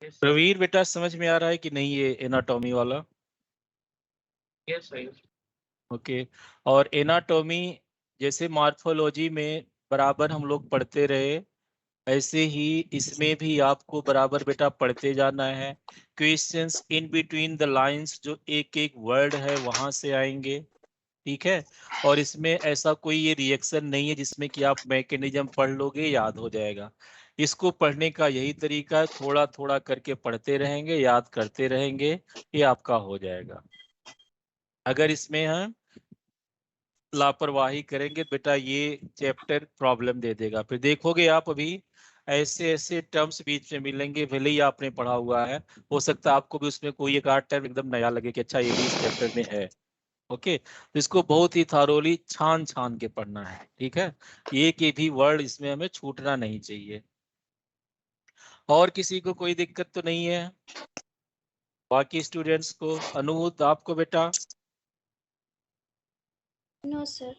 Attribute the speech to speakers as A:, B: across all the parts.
A: प्रवीर बेटा समझ में आ रहा है कि नहीं ये एनाटॉमी वाला?
B: Yes sir.
A: ओके। और एनाटॉमी जैसे मॉर्फोलॉजी में बराबर हम लोग पढ़ते रहे, ऐसे ही इसमें भी आपको बराबर बेटा पढ़ते जाना है। Questions in between the lines जो एक एक वर्ड है वहां से आएंगे, ठीक है। और इसमें ऐसा कोई ये रिएक्शन नहीं है जिसमें कि आप मैकेनिज्म पढ़ लोगे याद हो जाएगा। इसको पढ़ने का यही तरीका है, थोड़ा थोड़ा करके पढ़ते रहेंगे, याद करते रहेंगे, ये आपका हो जाएगा। अगर इसमें हम लापरवाही करेंगे बेटा ये चैप्टर प्रॉब्लम दे देगा। फिर देखोगे आप अभी ऐसे ऐसे टर्म्स बीच में मिलेंगे, भले ही आपने पढ़ा हुआ है, हो सकता है आपको भी उसमें कोई एक आध टर्म एकदम नया लगे कि अच्छा ये भी इस चैप्टर में है। ओके, तो इसको बहुत ही थारोली छान छान के पढ़ना है, ठीक है। ये कि भी वर्ड इसमें हमें छूटना नहीं चाहिए। और किसी को कोई दिक्कत तो नहीं है? बाकी स्टूडेंट्स को? अनुभूत आपको बेटा?
C: No sir.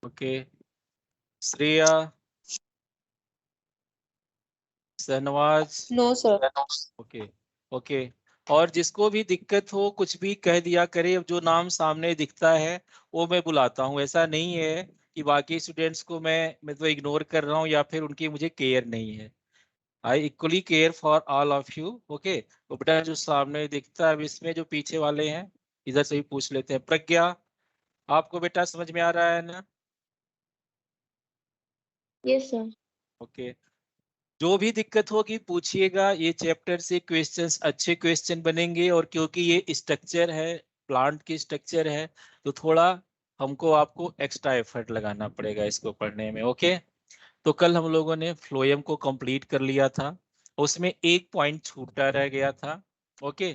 A: Okay. Shreya, Shahnawaz?
C: No sir.
A: Okay. Okay. और जिसको भी दिक्कत हो कुछ भी कह दिया करे, अब जो नाम सामने दिखता है वो मैं बुलाता हूँ। ऐसा नहीं है कि बाकी स्टूडेंट्स को मैं तो इग्नोर कर रहा हूँ या फिर उनकी मुझे केयर नहीं है। I equally care for all of you. Okay, तो बेटा जो सामने दिखता है, अब इसमें जो पीछे वाले हैं इधर से भी पूछ लेते हैं। प्रज्ञा, आपको बेटा समझ में आ रहा है ना?
C: Yes sir.
A: ओके। जो भी दिक्कत होगी पूछिएगा, ये चैप्टर से क्वेश्चंस अच्छे क्वेश्चन बनेंगे। और क्योंकि ये स्ट्रक्चर है, प्लांट की स्ट्रक्चर है, तो थोड़ा हमको आपको एक्स्ट्रा एफर्ट लगाना पड़ेगा इसको पढ़ने में। ओके, तो कल हम लोगों ने फ्लोएम को कंप्लीट कर लिया था, उसमें एक पॉइंट छूटा रह गया था। ओके,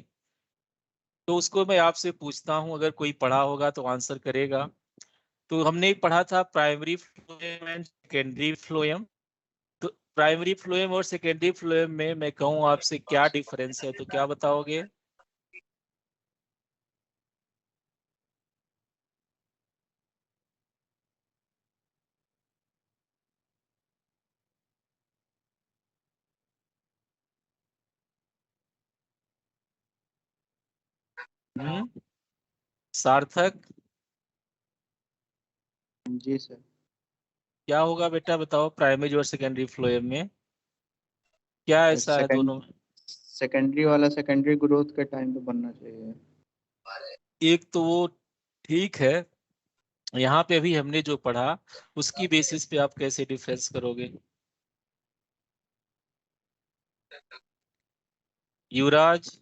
A: तो उसको मैं आपसे पूछता हूं, अगर कोई पढ़ा होगा तो आंसर करेगा। तो हमने पढ़ा था primary phloem and secondary phloem. तो प्राइमरी फ्लोएम और सेकेंडरी फ्लोएम में मैं कहूँ आपसे क्या डिफरेंस है, तो क्या बताओगे? सार्थक,
D: जी सर।
A: क्या होगा बेटा बताओ प्राइमरी और सेकेंडरी फ्लोएम में क्या ऐसा है दोनों में?
D: सेकेंडरी वाला सेकेंडरी ग्रोथ के टाइम पे बनना चाहिए।
A: एक तो वो ठीक है, यहाँ पे अभी हमने जो पढ़ा उसकी बेसिस पे आप कैसे डिफरेंस करोगे? युवराज,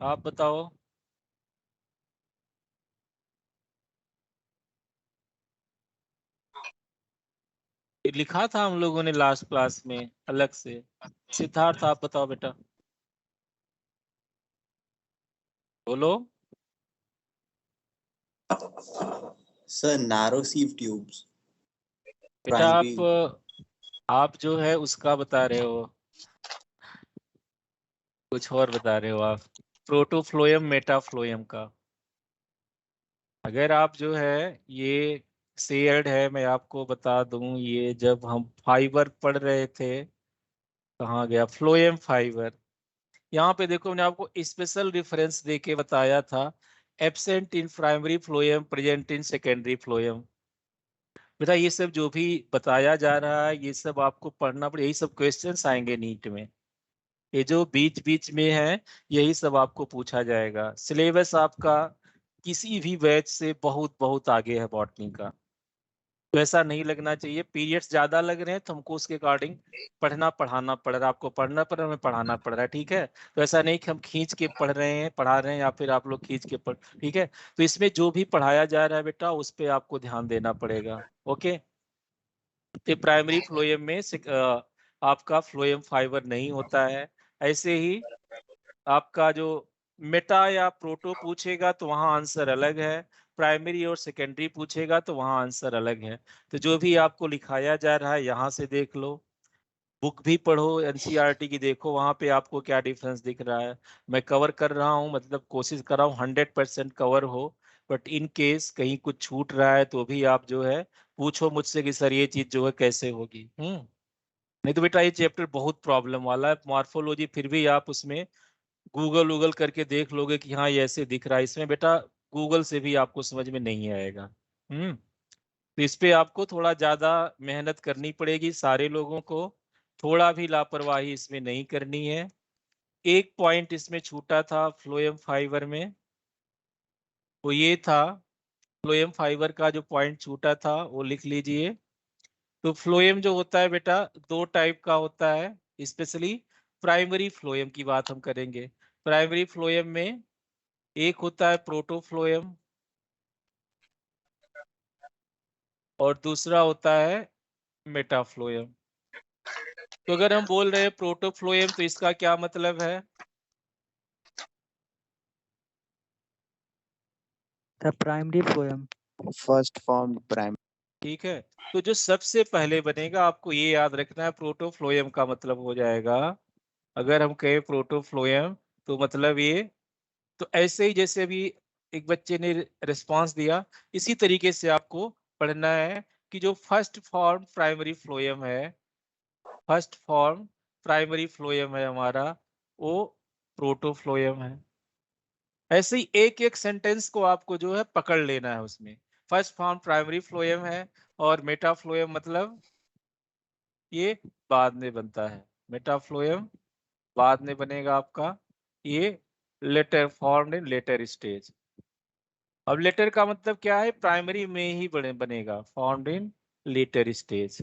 A: आप बताओ। ये लिखा था हम लोगों ने लास्ट क्लास में अलग से। सिद्धार्थ, आप बताओ बेटा, बोलो।
E: Sir narrow sieve tubes.
A: बेटा आप जो है उसका बता रहे हो, कुछ और बता रहे हो आप, प्रोटोफ्लोएम मेटाफ्लोएम का। अगर आप जो है ये शेयर्ड है, मैं आपको बता दूं, ये जब हम फाइबर पढ़ रहे थे, कहाँ गया फ्लोएम फाइबर। यहाँ पे देखो मैंने आपको स्पेशल रेफरेंस दे के बताया था, absent in primary phloem present in secondary phloem. बेटा ये सब जो भी बताया जा रहा है ये सब आपको पढ़ना पड़ेगा, यही सब क्वेश्चंस आएंगे नीट में। ये जो बीच बीच में है यही सब आपको पूछा जाएगा। सिलेबस आपका किसी भी बैच से बहुत बहुत आगे है बॉटनी का, तो ऐसा नहीं लगना चाहिए। पीरियड्स ज्यादा लग रहे हैं तो हमको उसके अकॉर्डिंग पढ़ना पढ़ाना पड़ रहा है, आपको पढ़ना पड़ रहा है, हमें पढ़ाना पड़ रहा है, ठीक है। तो ऐसा नहीं कि हम खींच के पढ़ रहे हैं, पढ़ा रहे हैं, या फिर आप लोग खींच के पढ़, ठीक है। तो इसमें जो भी पढ़ाया जा रहा है बेटा उस पर आपको ध्यान देना पड़ेगा। ओके, तो प्राइमरी फ्लोएम में आपका फ्लोएम फाइबर नहीं होता है। ऐसे ही आपका जो मेटा या प्रोटो पूछेगा तो वहां आंसर अलग है, प्राइमरी और सेकेंडरी पूछेगा तो वहां आंसर अलग है। तो जो भी आपको लिखाया जा रहा है यहाँ से देख लो, बुक भी पढ़ो एनसीईआरटी की, देखो वहां पे आपको क्या डिफरेंस दिख रहा है। मैं कवर कर रहा हूँ, मतलब कोशिश कर रहा हूँ 100% कवर हो, बट इन केस कहीं कुछ छूट रहा है तो भी आप जो है पूछो मुझसे कि सर ये चीज जो है कैसे होगी। नहीं तो बेटा ये चैप्टर बहुत प्रॉब्लम वाला है। मॉर्फोलॉजी फिर भी आप उसमें गूगल करके देख लोगे कि हाँ ये ऐसे दिख रहा है, इसमें बेटा गूगल से भी आपको समझ में नहीं आएगा। तो इस पे आपको थोड़ा ज्यादा मेहनत करनी पड़ेगी सारे लोगों को, थोड़ा भी लापरवाही इसमें नहीं करनी है। एक पॉइंट इसमें छूटा था फ्लोएम फाइबर में, वो ये था, फ्लोएम फाइबर का जो पॉइंट छूटा था वो लिख लीजिए। तो फ्लोएम जो होता है बेटा दो टाइप का होता है, स्पेशली प्राइमरी फ्लोएम की बात हम करेंगे। प्राइमरी फ्लोएम में एक होता है प्रोटोफ्लोएम और दूसरा होता है मेटाफ्लोएम। तो अगर हम बोल रहे हैं प्रोटोफ्लोएम तो इसका क्या मतलब है?
C: The primary phloem.
D: First form prime.
A: ठीक है, तो जो सबसे पहले बनेगा आपको ये याद रखना है, प्रोटोफ्लोएम का मतलब हो जाएगा, अगर हम कहें प्रोटोफ्लोएम तो मतलब ये, तो ऐसे ही जैसे अभी एक बच्चे ने रिस्पांस दिया इसी तरीके से आपको पढ़ना है कि जो फर्स्ट फॉर्म प्राइमरी फ्लोएम है, फर्स्ट फॉर्म प्राइमरी फ्लोएम है हमारा, वो प्रोटोफ्लोएम है। ऐसे ही एक एक सेंटेंस को आपको जो है पकड़ लेना है उसमें। फर्स्ट फॉर्म प्राइमरी फ्लोएम है और मेटाफ्लोएम मतलब ये बाद में बनता है, मेटाफ्लोएम बाद में बनेगा आपका, ये later formed in later stage. अब लेटर का मतलब क्या है, प्राइमरी में ही बनेगा, formed in later stage.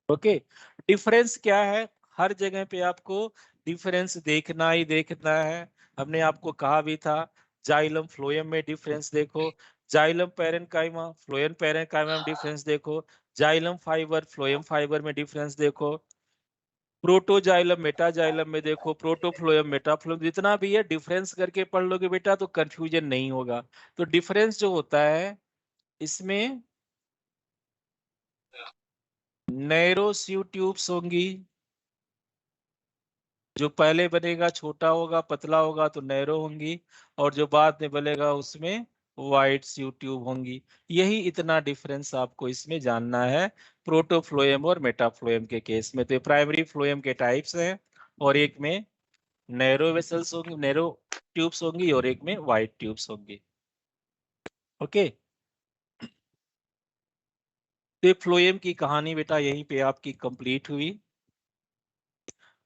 A: Okay, difference क्या है, हर जगह पे आपको डिफरेंस देखना ही देखना है। हमने आपको कहा भी था जाइलम फ्लोएम में डिफरेंस देखो, जाइलम पैरेन्काइमा फ्लोएम पैरेन्काइमा में डिफरेंस देखो, जाइलम फाइबर फ्लोएम फाइबर में डिफरेंस देखो, प्रोटोजाइलम मेटाजाइलम में देखो, प्रोटोफ्लोएम मेटाफ्लोएम, जितना भी है डिफरेंस करके पढ़ लोगे बेटा तो कंफ्यूजन नहीं होगा। तो डिफरेंस जो होता है इसमें नैरो स्यू ट्यूब्स होंगी, जो पहले बनेगा छोटा होगा पतला होगा तो नैरो होंगी, और जो बाद में बनेगा उसमें वाइड स्यू ट्यूब होंगी। यही इतना डिफरेंस आपको इसमें जानना है प्रोटोफ्लोएम और मेटाफ्लोएम के केस में। तो प्राइमरी फ्लोएम के टाइप्स हैं, और एक में नैरो वेसल्स होंगी, नैरो ट्यूब्स होंगी, और एक में वाइड ट्यूब्स होंगी। ओके, तो फ्लोएम की कहानी बेटा यहीं पे आपकी कंप्लीट हुई।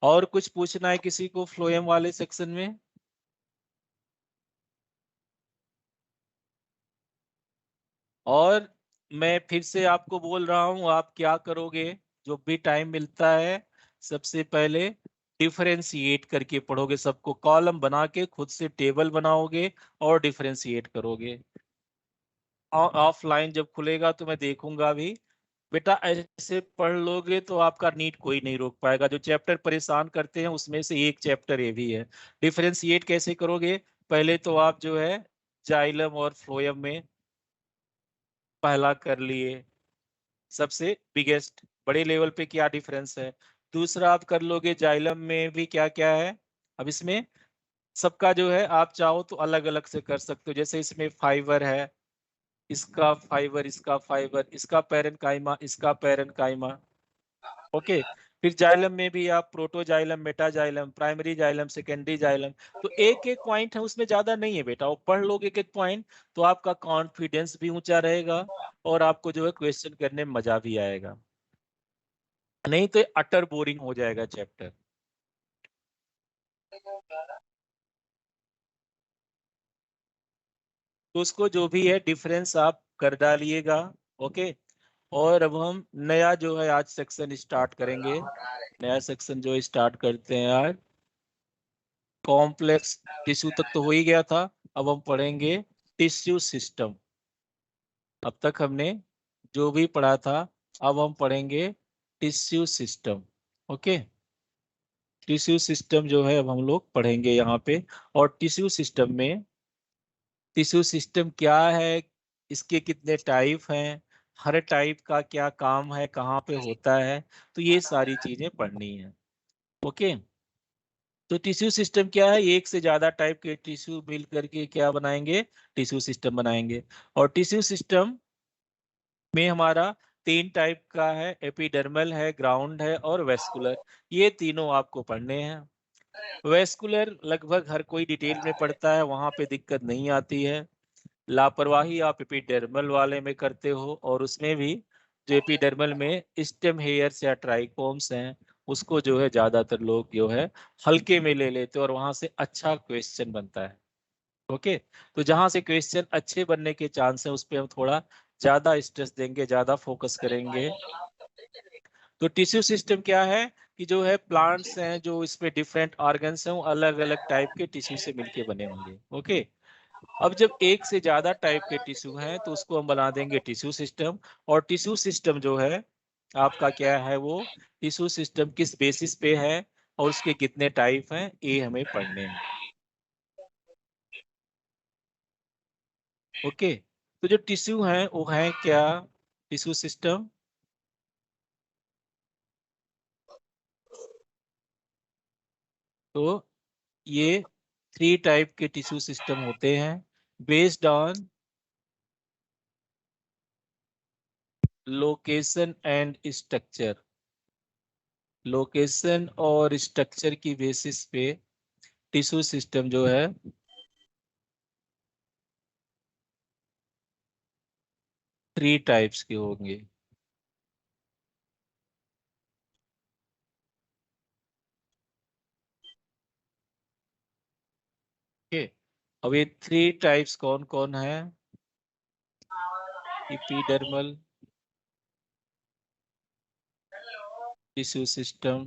A: और कुछ पूछना है किसी को फ्लोएम वाले सेक्शन में? और मैं फिर से आपको बोल रहा हूं, आप क्या करोगे, जो भी टाइम मिलता है सबसे पहले डिफरेंशिएट करके पढ़ोगे, सबको कॉलम बना के खुद से टेबल बनाओगे और डिफरेंशिएट करोगे। ऑफलाइन जब खुलेगा तो मैं देखूंगा भी, बेटा ऐसे पढ़ लोगे तो आपका नीट कोई नहीं रोक पाएगा। जो चैप्टर परेशान करते हैं उसमें से एक चैप्टर ये भी है। डिफरेंशिएट कैसे करोगे, पहले तो आप जो है जाइलम और फ्लोएम में पहला कर लिए, सबसे बिगेस्ट बड़े लेवल पे क्या डिफरेंस है। दूसरा आप कर लोगे जाइलम में भी क्या क्या है। अब इसमें सबका जो है आप चाहो तो अलग अलग से कर सकते हो, जैसे इसमें फाइबर है, इसका फाइबर, इसका फाइबर, इसका पैरेन्काइमा, इसका पैरेन्काइमा। ओके, फिर जाइलम में भी आप protoxylem metaxylem, primary xylem secondary xylem. तो एक एक पॉइंट है उसमें, ज्यादा नहीं है बेटा, वो पढ़ लोगे एक एक पॉइंट तो आपका कॉन्फिडेंस भी ऊंचा रहेगा और आपको जो है क्वेश्चन करने में मजा भी आएगा, नहीं तो अटर बोरिंग हो जाएगा चैप्टर। तो उसको जो भी है डिफरेंस आप कर डालिएगा। ओके, और अब हम नया जो है आज सेक्शन स्टार्ट करेंगे। नया सेक्शन जो स्टार्ट करते हैं आज, कॉम्प्लेक्स टिश्यू तक तो हो ही गया था, अब हम पढ़ेंगे टिश्यू सिस्टम। अब तक हमने जो भी पढ़ा था अब हम पढ़ेंगे tissue system. Okay, tissue system जो है अब हम लोग पढ़ेंगे यहाँ पे। और टिश्यू सिस्टम में, टिश्यू सिस्टम क्या है, इसके कितने टाइप हैं, हर टाइप का क्या काम है, कहाँ पे होता है, तो ये सारी चीजें पढ़नी है। ओके, तो टिश्यू सिस्टम क्या है, एक से ज्यादा टाइप के टिश्यू मिल करके क्या बनाएंगे, टिश्यू सिस्टम बनाएंगे। और टिश्यू सिस्टम में हमारा 3 टाइप का है, एपिडर्मल है, ग्राउंड है और वेस्कुलर। ये तीनों आपको पढ़ने हैं। वेस्कुलर लगभग हर कोई डिटेल में पढ़ता है, वहां पे दिक्कत नहीं आती है। लापरवाही आप एपिडर्मल वाले में करते हो, और उसमें भी जो एपिडर्मल में स्टेम हेयर्स या ट्राइकोम्स हैं, उसको जो है ज्यादातर लोग जो है हल्के में ले लेते हैं, और वहां से अच्छा क्वेश्चन बनता है। ओके, तो जहां से क्वेश्चन अच्छे बनने के चांस है, उस पर हम थोड़ा ज्यादा स्ट्रेस देंगे, ज्यादा फोकस करेंगे। तो टिश्यू सिस्टम क्या है कि जो है प्लांट्स हैं, जो इसमें डिफरेंट ऑर्गन्स हैं, वो अलग अलग टाइप के टिश्यू से मिलके बने होंगे। ओके, अब जब एक से ज्यादा टाइप के टिश्यू हैं तो उसको हम बना देंगे टिश्यू सिस्टम। और टिश्यू सिस्टम जो है आपका क्या है, वो टिश्यू सिस्टम किस बेसिस पे है और उसके कितने टाइप हैं, ये हमें पढ़ने हैं। ओके, तो जो टिश्यू हैं वो है क्या, टिश्यू सिस्टम तो ये 3 टाइप के टिश्यू सिस्टम होते हैं based on location and structure. Location और स्ट्रक्चर की बेसिस पे टिश्यू सिस्टम जो है 3 टाइप्स के होंगे। ओके, अब ये 3 टाइप्स कौन कौन है, epidermal tissue system,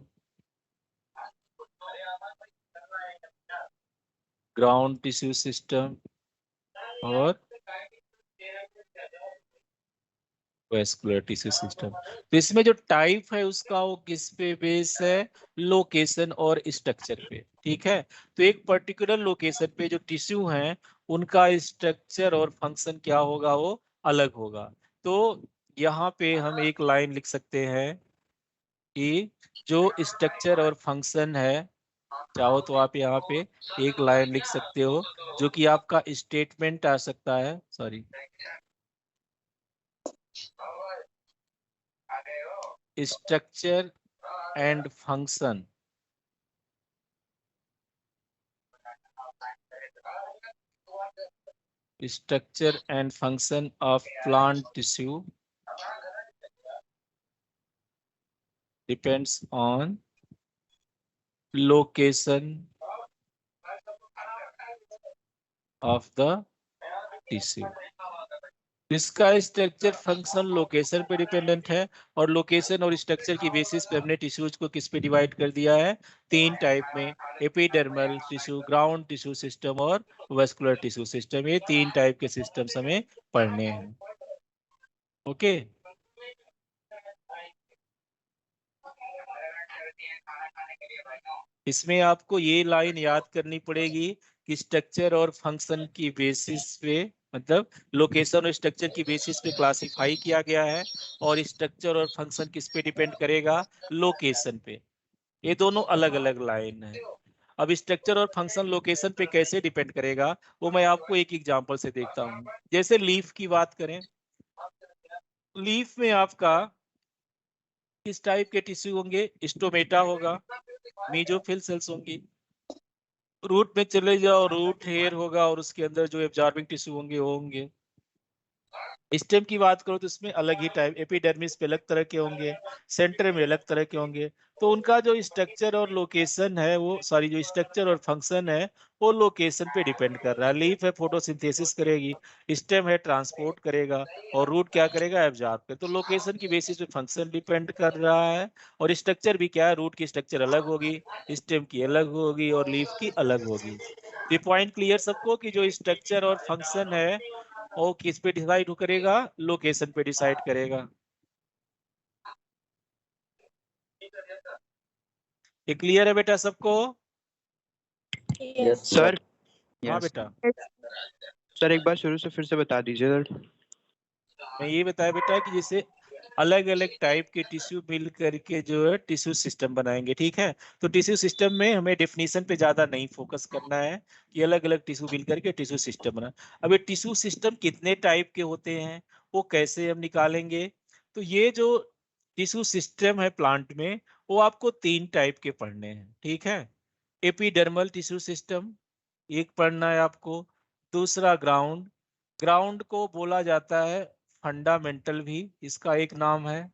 A: ground tissue system और वेस्कुलर टिश्यू सिस्टम। तो इसमें जो टाइप है उसका वो किस पे बेस है, लोकेशन और स्ट्रक्चर पे। ठीक है, तो एक पर्टिकुलर लोकेशन पे जो टिश्यू हैं उनका स्ट्रक्चर और फंक्शन क्या होगा, वो अलग होगा। तो यहाँ पे हम एक लाइन लिख सकते हैं कि जो स्ट्रक्चर और फंक्शन है, चाहो तो आप यहाँ पे एक लाइन लिख सकते हो जो कि आपका स्टेटमेंट आ सकता है, sorry, structure and function structure and function of plant tissue depends on location of the tissue। इसका स्ट्रक्चर फंक्शन लोकेशन पे डिपेंडेंट है, और लोकेशन और स्ट्रक्चर की बेसिस पे हमने टिश्यूज को किस पे डिवाइड कर दिया है, 3 टाइप में, epidermal tissue, ground tissue system और वेस्कुलर टिश्यू सिस्टम। ये 3 टाइप के सिस्टम्स हमें पढ़ने हैं। ओके, इसमें आपको ये लाइन याद करनी पड़ेगी कि स्ट्रक्चर और फंक्शन की बेसिस पे, मतलब लोकेशन और स्ट्रक्चर की बेसिस पे क्लासिफाई किया गया है, और स्ट्रक्चर और फंक्शन किस पे डिपेंड करेगा, लोकेशन पे। ये दोनों अलग अलग लाइन है। अब स्ट्रक्चर और फंक्शन लोकेशन पे कैसे डिपेंड करेगा, वो मैं आपको एक एग्जांपल से देखता हूँ। जैसे लीफ की बात करें, लीफ में आपका किस टाइप के टिश्यू होंगे, स्टोमेटा होगा, मेसोफिल सेल्स होंगी। रूट में चले जाओ, रूट हेयर होगा, और उसके अंदर जो एब्जॉर्बिंग टिश्यू होंगे वो होंगे। स्टेम की बात करो तो इसमें अलग ही टाइप, एपिडर्मिस पे अलग तरह के होंगे, सेंटर में अलग तरह के होंगे। तो उनका जो स्ट्रक्चर और लोकेशन है, वो सॉरी, जो स्ट्रक्चर और फंक्शन है वो लोकेशन पे डिपेंड कर रहा है। लीफ है फोटोसिंथेसिस करेगी, स्टेम है ट्रांसपोर्ट करेगा, और रूट क्या करेगा, एब्जॉर्ब कर। तो लोकेशन की बेसिस पे फंक्शन डिपेंड कर रहा है, और स्ट्रक्चर भी क्या है, रूट की स्ट्रक्चर अलग होगी, स्टेम की अलग होगी, और लीफ की अलग होगी। ये पॉइंट क्लियर सबको कि जो स्ट्रक्चर और फंक्शन है वो किस पे डिसाइड करेगा, लोकेशन पे डिसाइड करेगा। ये क्लियर है बेटा सबको?
E: Yes,
D: सर
A: हाँ
D: यस
A: बेटा,
D: सर, एक बार शुरू से फिर से बता दीजिए सर।
A: मैं ये बताया बेटा कि जैसे अलग अलग टाइप के टिश्यू मिल करके जो है टिश्यू सिस्टम बनाएंगे, ठीक है। तो टिश्यू सिस्टम में हमें डेफिनेशन पे ज्यादा नहीं फोकस करना है कि अलग अलग टिश्यू मिल करके टिश्यू सिस्टम बना। अब ये टिश्यू सिस्टम कितने टाइप के होते हैं वो कैसे हम निकालेंगे? तो ये जो टिश्यू सिस्टम है प्लांट में वो आपको 3 टाइप के पढ़ने हैं, ठीक है। एपिडर्मल टिश्यू सिस्टम एक पढ़ना है आपको। दूसरा ग्राउंड, ग्राउंड को बोला जाता है फंडामेंटल भी, इसका एक नाम है।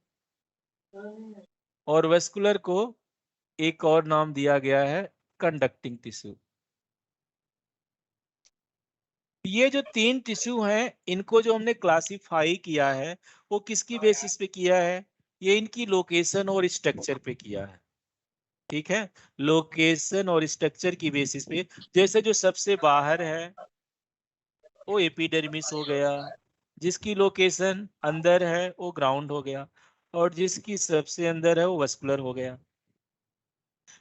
A: और वेस्कुलर को एक और नाम दिया गया है कंडक्टिंग टिश्यू। ये जो 3 टिश्यू हैं इनको जो हमने क्लासिफाई किया है वो किसकी बेसिस पे किया है? ये इनकी लोकेशन और स्ट्रक्चर पे किया है, ठीक है। लोकेशन और स्ट्रक्चर की बेसिस पे, जैसे जो सबसे बाहर है वो एपिडर्मिस हो गया, जिसकी लोकेशन अंदर है वो ग्राउंड हो गया, और जिसकी सबसे अंदर है वो वेस्कुलर हो गया।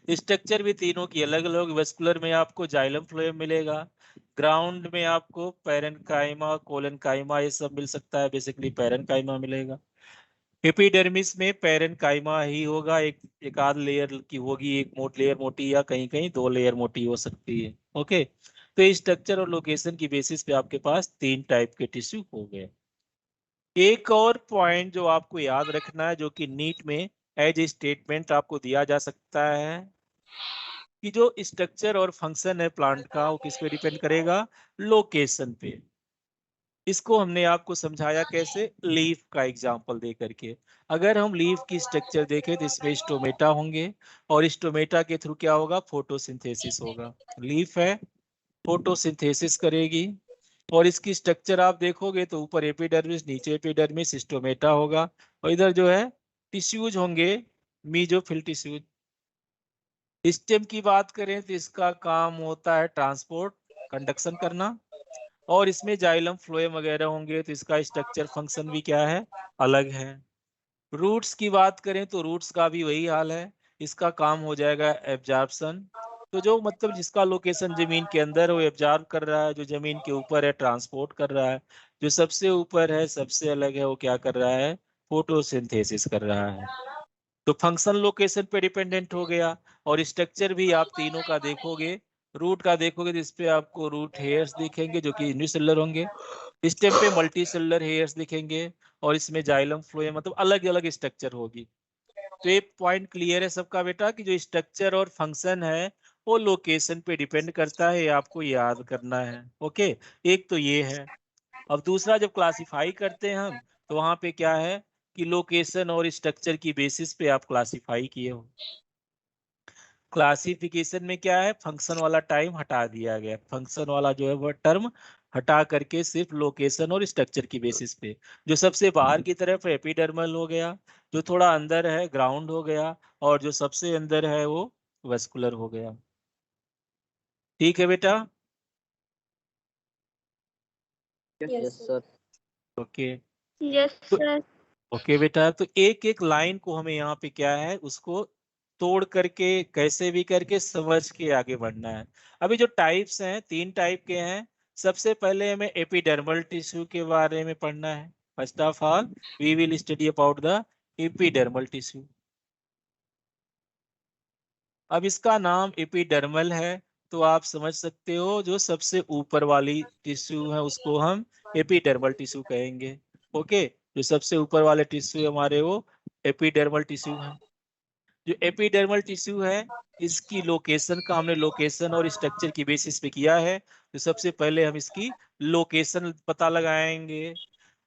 A: स्ट्रक्चर भी तीनों की अलग अलग, वेस्कुलर में आपको जाइलम फ्लोएम मिलेगा, ग्राउंड में आपको पैरेन्काइमा कोलेनकाइमा ये सब मिल सकता है, बेसिकली पैरेन्काइमा मिलेगा। एपिडर्मिस में पैरेन्काइमा ही होगा, एक आध लेयर की होगी, एक लेयर मोटी या कहीं कहीं 2 लेयर मोटी हो सकती है, ओके। तो स्ट्रक्चर और लोकेशन की बेसिस पे आपके पास 3 टाइप के टिश्यू हो गए। एक और पॉइंट जो आपको याद रखना है, जो कि नीट में एज ए स्टेटमेंट आपको दिया जा सकता है, कि जो स्ट्रक्चर और फंक्शन है प्लांट का वो किस पे डिपेंड करेगा? लोकेशन पे। इसको हमने आपको समझाया कैसे? लीफ का एग्जांपल दे करके। अगर हम लीफ की स्ट्रक्चर देखें तो इसमें स्टोमेटा होंगे, और स्टोमेटा के थ्रू क्या होगा? फोटोसिंथेसिस होगा। लीफ है, फोटोसिंथेसिस करेगी, और इसकी स्ट्रक्चर आप देखोगे तो ऊपर एपिडर्मिस, नीचे एपिडर्मिस, स्टोमेटा होगा, और इधर जो है टिश्यूज होंगे, मीजोफिल टिश्यूज। स्टेम की बात करें तो इसका काम होता है ट्रांसपोर्ट, कंडक्शन करना, और इसमें जाइलम फ्लोएम वगैरह होंगे, तो इसका स्ट्रक्चर फंक्शन भी क्या है? अलग है। रूट्स की बात करें तो रूट्स का भी वही हाल है, इसका काम हो जाएगा एब्जॉर्प्शन। तो जो मतलब जिसका लोकेशन जमीन के अंदर है वो एब्जॉर्ब कर रहा है, जो जमीन के ऊपर है ट्रांसपोर्ट कर रहा है, जो सबसे ऊपर है सबसे अलग है वो क्या कर रहा है? फोटोसिंथेसिस कर रहा है। तो फंक्शन लोकेशन पे डिपेंडेंट हो गया। और स्ट्रक्चर भी आप तीनों का देखोगे, रूट का देखोगे तो इस पे आपको रूट हेयर्स दिखेंगे जो कि यूनिसेलुलर होंगे, स्टेम पे मल्टी सेलुलर हेयर्स दिखेंगे, और इसमें जाइलम फ्लोएम, मतलब अलग अलग स्ट्रक्चर होगी। तो ये पॉइंट क्लियर है सबका बेटा, कि जो स्ट्रक्चर और फंक्शन है वो लोकेशन पे डिपेंड करता है, ये आपको याद करना है, ओके। एक तो ये है। अब दूसरा, जब क्लासिफाई करते हैं हम तो वहां पे क्या है कि लोकेशन और स्ट्रक्चर की बेसिस पे आप क्लासिफाई किए हो। क्लासिफिकेशन में क्या है? फंक्शन वाला टाइम हटा दिया गया, फंक्शन वाला जो है वह टर्म हटा करके सिर्फ लोकेशन और स्ट्रक्चर की बेसिस पे। जो सबसे बाहर की तरफ है एपिडर्मल हो गया, जो थोड़ा अंदर है ग्राउंड हो गया, और जो सबसे अंदर है वो वेस्कुलर हो गया। ठीक है बेटा,
D: यस सर।
A: ओके।
F: यस
A: तो
F: सर।
A: ओके बेटा, तो एक एक लाइन को हमें यहाँ पे क्या है उसको तोड़ करके कैसे भी करके समझ के आगे बढ़ना है। अभी जो टाइप्स हैं 3 टाइप के हैं। सबसे पहले हमें एपिडर्मल टिश्यू के बारे में पढ़ना है। First of all we will study about the epidermal tissue. अब इसका नाम एपिडर्मल है तो आप समझ सकते हो जो सबसे ऊपर वाली टिश्यू है उसको हम एपिडर्मल टिश्यू कहेंगे, ओके। जो सबसे ऊपर वाले टिश्यू हमारे वो एपिडर्मल टिश्यू है। जो एपिडर्मल टिश्यू है इसकी लोकेशन का हमने लोकेशन और स्ट्रक्चर की बेसिस पे किया है। तो सबसे पहले हम इसकी लोकेशन पता लगाएंगे,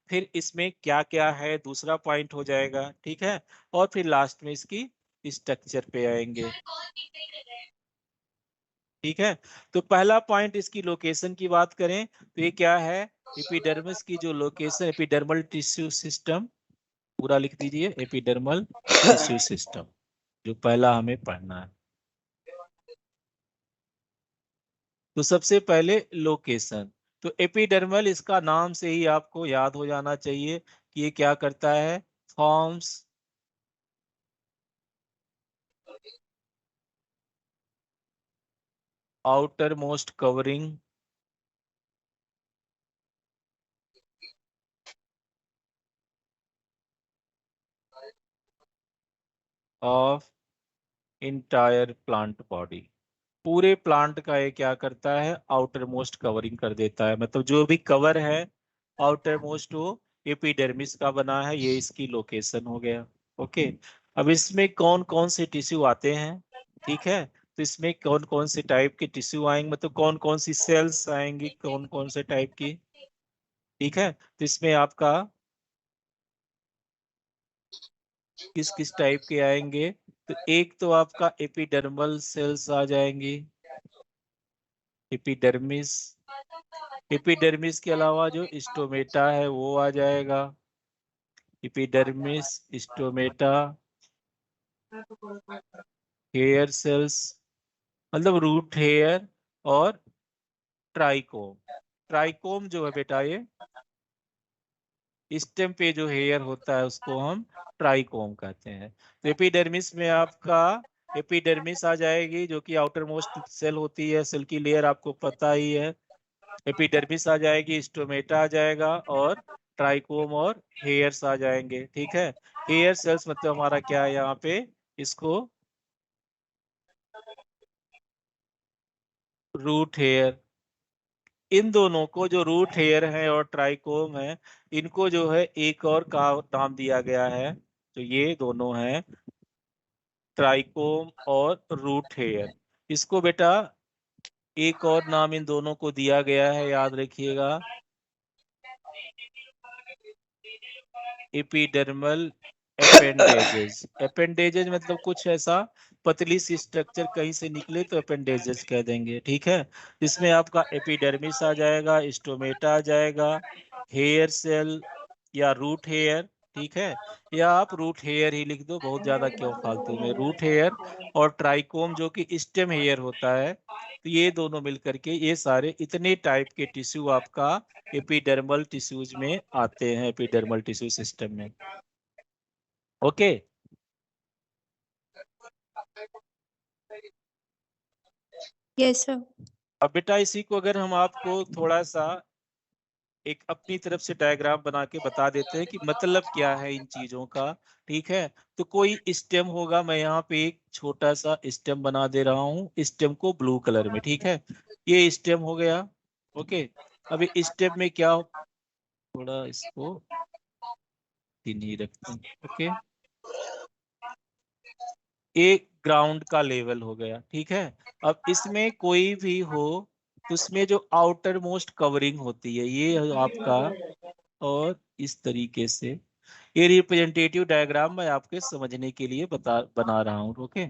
A: फिर इसमें क्या क्या है दूसरा पॉइंट हो जाएगा, ठीक है। और फिर लास्ट में इसकी स्ट्रक्चर पे आएंगे, ठीक है। तो पहला पॉइंट इसकी लोकेशन की बात करें तो ये क्या है? एपिडर्मिस की जो लोकेशन, एपिडर्मल टिश्यू सिस्टम, पूरा लिख दीजिए, एपिडर्मल टिश्यू सिस्टम, जो पहला हमें पढ़ना है। तो सबसे पहले लोकेशन। तो एपिडर्मल, इसका नाम से ही आपको याद हो जाना चाहिए कि ये क्या करता है? Forms outer most covering of entire plant body. पूरे प्लांट का ये क्या करता है, आउटर मोस्ट कवरिंग कर देता है, मतलब जो भी कवर है आउटर मोस्ट वो एपिडर्मिस का बना है, ये इसकी लोकेशन हो गया। ओके, अब इसमें कौन कौन से टिश्यू आते हैं, ठीक है, तो इसमें कौन कौन से टाइप के टिश्यू आएंगे, मतलब कौन कौन सी सेल्स आएंगी, कौन कौन से टाइप की, ठीक है, तो इसमें आपका किस किस टाइप के आएंगे, तो एक तो आपका एपिडर्मल सेल्स आ जाएंगी, एपिडर्मिस, एपिडर्मिस के अलावा जो स्टोमेटा है वो आ जाएगा, एपिडर्मिस, स्टोमेटा, हेयर सेल्स मतलब रूट हेयर, और ट्राइकोम। ट्राइकोम जो है बेटा ये स्टेम पे जो हेयर होता है उसको हम ट्राइकोम कहते हैं। तो एपिडर्मिस में आपका एपिडर्मिस आ जाएगी जो कि आउटर मोस्ट सेल होती है, सेल की लेयर आपको पता ही है। एपिडर्मिस आ जाएगी, स्टोमेटा आ जाएगा, और ट्राइकोम और हेयर्स आ जाएंगे, ठीक है। हेयर सेल्स मतलब हमारा क्या है यहाँ पे, इसको रूट हेयर, इन दोनों को जो रूट हेयर है और ट्राइकोम है इनको जो है एक और का नाम दिया गया है, तो ये दोनों हैं ट्राइकोम और रूट हेयर। इसको बेटा एक और नाम इन दोनों को दिया गया है, याद रखिएगा, एपिडर्मल एपेंडेजेस। एपेंडेजेस मतलब कुछ ऐसा पतली सी स्ट्रक्चर कहीं से निकले तो एपेंडेजेस कह देंगे, ठीक है। इसमें आपका एपिडर्मिस आ जाएगा, स्टोमेटा आ जाएगा, हेयर सेल या रूट हेयर, ठीक है, या आप रूट हेयर ही लिख दो, बहुत ज्यादा क्यों फालतू में, रूट हेयर और ट्राइकोम जो कि स्टेम हेयर होता है, तो ये दोनों मिलकर के ये सारे इतने टाइप के टिश्यू आपका एपिडर्मल टिश्यूज में आते हैं, एपिडर्मल टिश्यू सिस्टम में। Okay,
F: yes sir.
A: अब बेटा इसी को अगर हम आपको थोड़ा सा एक अपनी तरफ से डायग्राम बना के बता देते हैं कि मतलब क्या है इन चीजों का, ठीक है। तो कोई स्टेम होगा, मैं यहाँ पे एक छोटा सा स्टेम बना दे रहा हूँ, स्टेम को ब्लू कलर में, ठीक है, ये स्टेम हो गया। ओके, अब इस स्टेम में क्या, थोड़ा इसको नहीं रखते हैं, ओके, एक ग्राउंड का लेवल हो गया, ठीक है। अब इसमें कोई भी हो तो उसमें जो आउटर मोस्ट कवरिंग होती है ये आपका, और इस तरीके से ये रिप्रेजेंटेटिव डायग्राम मैं आपके समझने के लिए बना रहा हूँ, ओके।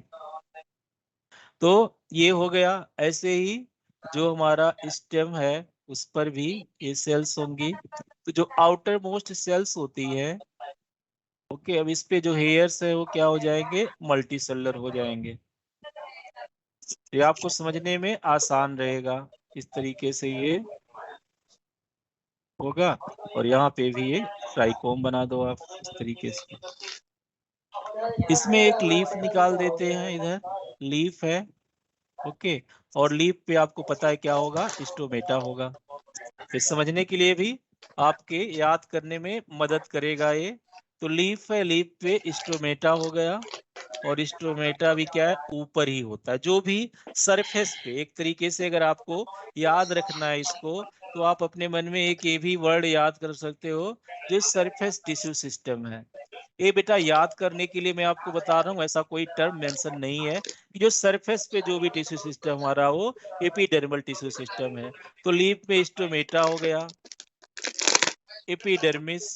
A: तो ये हो गया, ऐसे ही जो हमारा स्टेम है उस पर भी ये सेल्स होंगी, तो जो आउटर मोस्ट सेल्स होती है, ओके, अब इस पे जो हेयर्स है वो क्या हो जाएंगे, मल्टी सेलुलर हो जाएंगे, ये आपको समझने में आसान रहेगा, इस तरीके से ये होगा। और यहाँ पे भी ये ट्राइकोम बना दो आप इस तरीके से। इसमें एक लीफ निकाल देते हैं, इधर लीफ है, ओके, और लीफ पे आपको पता है क्या होगा, स्टोमेटा होगा। इस समझने के लिए भी आपके याद करने में मदद करेगा ये। तो लीफ है, लीफ पे स्टोमेटा हो गया, और स्टोमेटा भी क्या है, ऊपर ही होता है, जो भी सरफेस पे, एक तरीके से अगर आपको याद रखना है इसको, तो आप अपने मन में एक ये भी वर्ड याद कर सकते हो, जो सरफेस टिश्यू सिस्टम है। ये बेटा याद करने के लिए मैं आपको बता रहा हूँ, ऐसा कोई टर्म मेंशन नहीं है, कि जो सरफेस पे जो भी टिश्यू सिस्टम हमारा वो एपिडर्मल टिश्यू सिस्टम है। तो लीफ में स्टोमेटा हो गया, एपिडर्मिस,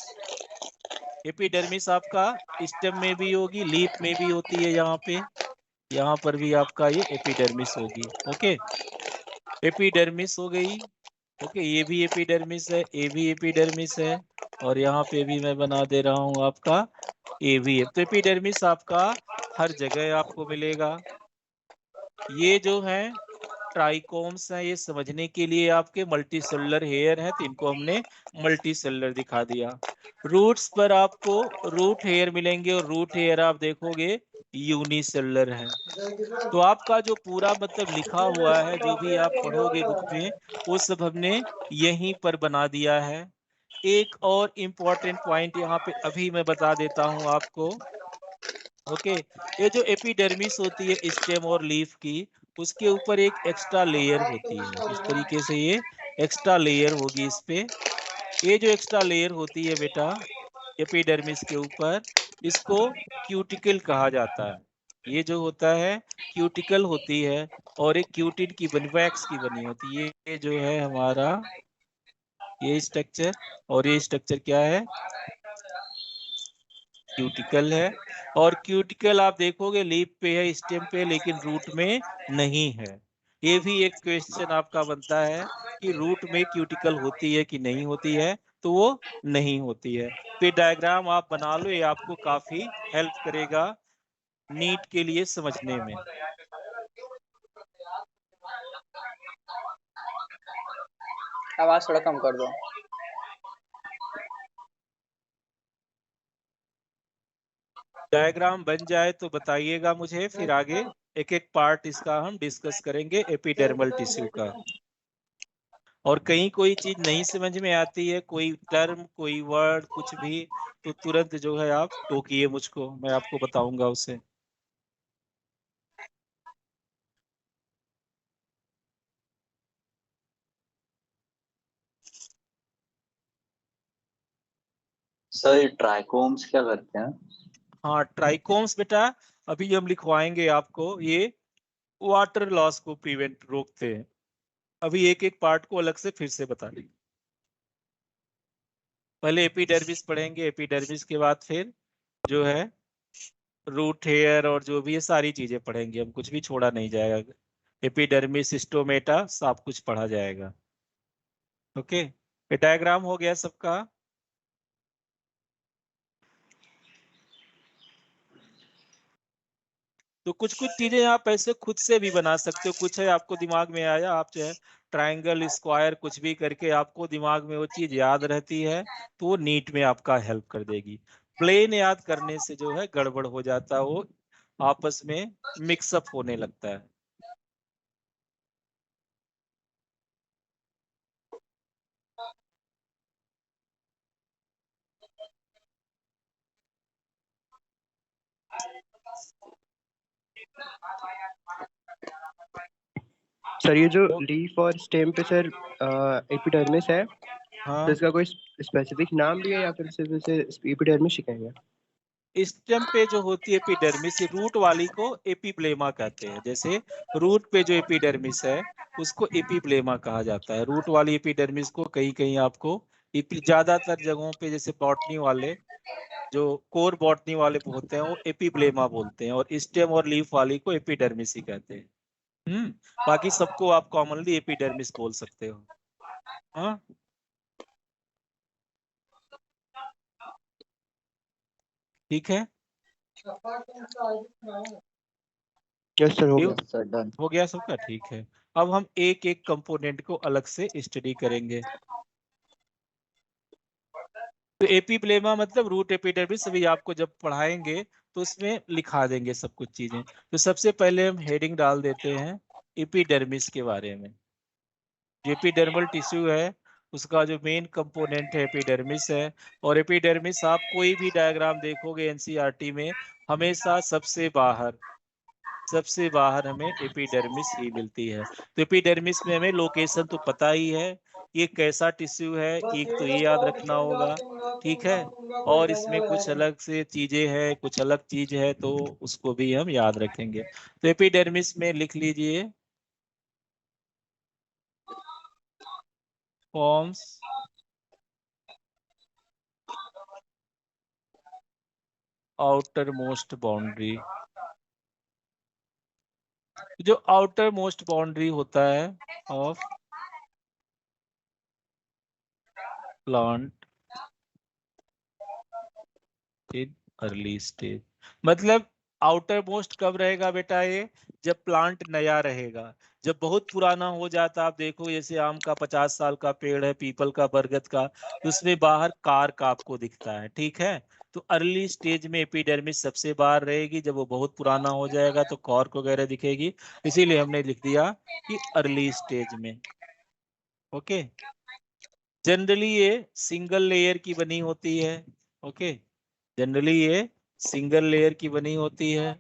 A: एपिडर्मिस आपका स्टेम में भी होगी, लीफ में भी होती है, यहाँ पर भी आपका ये एपिडर्मिस होगी, ओके, एपिडर्मिस हो गई, ओके, ये भी एपिडर्मिस है, ये भी एपिडर्मिस है, और यहाँ पे भी मैं बना दे रहा हूँ आपका ये भी है। तो एपिडर्मिस आपका हर जगह आपको मिलेगा। ये जो है ट्राइकोम्स हैं, ये समझने के लिए आपके मल्टी सेलुलर हेयर हैं, तो इनको हमने मल्टी सेलुलर दिखा दिया। रूट्स पर आपको रूट हेयर मिलेंगे, और रूट हेयर आप देखोगे यूनिसेलुलर है। तो आपका जो पूरा मतलब लिखा हुआ है, जो भी आप पढ़ोगे बुक में, वो सब हमने यहीं पर बना दिया है। एक और इम्पोर्टेंट पॉइंट यहाँ पे अभी मैं बता देता हूँ आपको, ओके, ये जो एपिडर्मिस होती है स्टेम और लीफ की, उसके ऊपर एक एक्स्ट्रा लेयर होती है। इस तरीके से ये एक्स्ट्रा लेयर होगी इस पे। ये जो एक्स्ट्रा लेयर होती है बेटा एपिडर्मिस के ऊपर, इसको क्यूटिकल कहा जाता है। ये जो होता है क्यूटिकल होती है, और एक क्यूटिन की बनी वैक्स की बनी होती है। ये जो है हमारा ये स्ट्रक्चर, और ये स्ट्रक्चर क्या है, क्यूटिकल है। और क्यूटिकल आप देखोगे लीफ पे है, स्टेम पे, लेकिन रूट में नहीं है। ये भी एक क्वेश्चन आपका बनता है कि रूट में क्यूटिकल होती है कि नहीं होती है, तो वो नहीं होती है। तो ये डायग्राम आप बना लो, ये आपको काफी हेल्प करेगा नीट के लिए समझने में।
D: आवाज थोड़ा कम कर दो।
A: डायग्राम बन जाए तो बताइएगा मुझे, फिर आगे एक एक पार्ट इसका हम डिस्कस करेंगे एपिडर्मल टिश्यू का। और कहीं कोई चीज नहीं समझ में आती है, कोई टर्म कोई वर्ड कुछ भी, तो तुरंत जो है आप टोकिए मुझको, मैं आपको बताऊंगा उसे।
E: सर ये ट्राइकोम्स क्या करते हैं?
A: हाँ, ट्राइकोम्स बेटा अभी हम लिखवाएंगे आपको। ये वाटर लॉस को प्रिवेंट रोकते हैं। अभी एक एक पार्ट को अलग से फिर से बता देंगे। पहले एपिडर्मिस पढ़ेंगे, एपिडर्मिस के बाद फिर जो है रूट हेयर और जो भी है सारी चीजें पढ़ेंगे हम, कुछ भी छोड़ा नहीं जाएगा। एपिडर्मिस स्टोमेटा सब कुछ पढ़ा जाएगा। ओके, ये डायग्राम हो गया सबका। तो कुछ कुछ चीजें आप ऐसे खुद से भी बना सकते हो। कुछ है आपको दिमाग में आया, आप चाहे ट्रायंगल स्क्वायर कुछ भी करके आपको दिमाग में वो चीज याद रहती है, तो वो नीट में आपका हेल्प कर देगी। प्लेन याद करने से जो है गड़बड़ हो जाता है, वो आपस में मिक्सअप होने लगता है।
G: सर ये जो
A: तो
G: लीफ और स्टेम पे सर एपिडर्मिस है,
A: हाँ,
G: तो इसका कोई स्पेसिफिक नाम भी है या फिर सिर्फ इसे एपिडर्मिस सिखाएंगे?
A: स्टेम पे जो होती है एपिडर्मिस, रूट वाली को एपिब्लेमा कहते हैं। जैसे रूट पे जो एपिडर्मिस है उसको एपिब्लेमा कहा जाता है। रूट वाली एपिडर्मिस को कहीं कहीं आपको ज्यादातर जगहों पे जैसे बॉटनी वाले जो कोर बॉटनी वाले होते हैं वो एपिब्लेमा बोलते हैं, और स्टेम और लीफ वाली को एपिडर्मिस ही कहते हैं। बाकी सबको आप कॉमनली एपिडर्मिस बोल सकते हो। हाँ, ठीक है।
G: यस सर, हो
A: ये
G: गया।
E: Sir done.
A: हो गया सबका, ठीक है। अब हम एक एक कंपोनेंट को अलग से स्टडी करेंगे। तो एपिब्लेमा मतलब रूट एपिडर्मिस, अभी आपको जब पढ़ाएंगे तो उसमें लिखा देंगे सब कुछ चीजें। तो सबसे पहले हम हेडिंग डाल देते हैं एपिडर्मिस के बारे में। जो एपिडर्मल टिश्यू है उसका जो मेन कंपोनेंट है एपिडर्मिस है। और एपिडर्मिस आप कोई भी डायग्राम देखोगे एनसीईआरटी में, हमेशा सबसे बाहर हमें एपिडर्मिस ही मिलती है। तो एपिडर्मिस में हमें लोकेशन तो पता ही है, ये कैसा टिश्यू है एक तो ये याद रखना होगा, ठीक है। और इसमें कुछ अलग से चीजें हैं, कुछ अलग चीज है तो उसको भी हम याद रखेंगे। तो एपिडर्मिस में लिख लीजिए फॉर्म्स आउटर मोस्ट बाउंड्री। जो आउटर मोस्ट बाउंड्री होता है of plant in early stage, मतलब आउटर मोस्ट कब रहेगा बेटा, ये जब प्लांट नया रहेगा। जब बहुत पुराना हो जाता, आप देखो जैसे आम का 50 साल का पेड़ है, पीपल का, बरगद का, तो उसमें बाहर कार्क आपको दिखता है, ठीक है। तो अर्ली स्टेज में एपिडर्मिस सबसे बाहर रहेगी। जब वो बहुत पुराना हो जाएगा तो कॉर्क वगैरह दिखेगी। इसीलिए हमने लिख दिया कि अर्ली स्टेज में। ओके, जनरली ये सिंगल लेयर की बनी होती है। ओके, जनरली ये सिंगल लेयर की बनी होती है।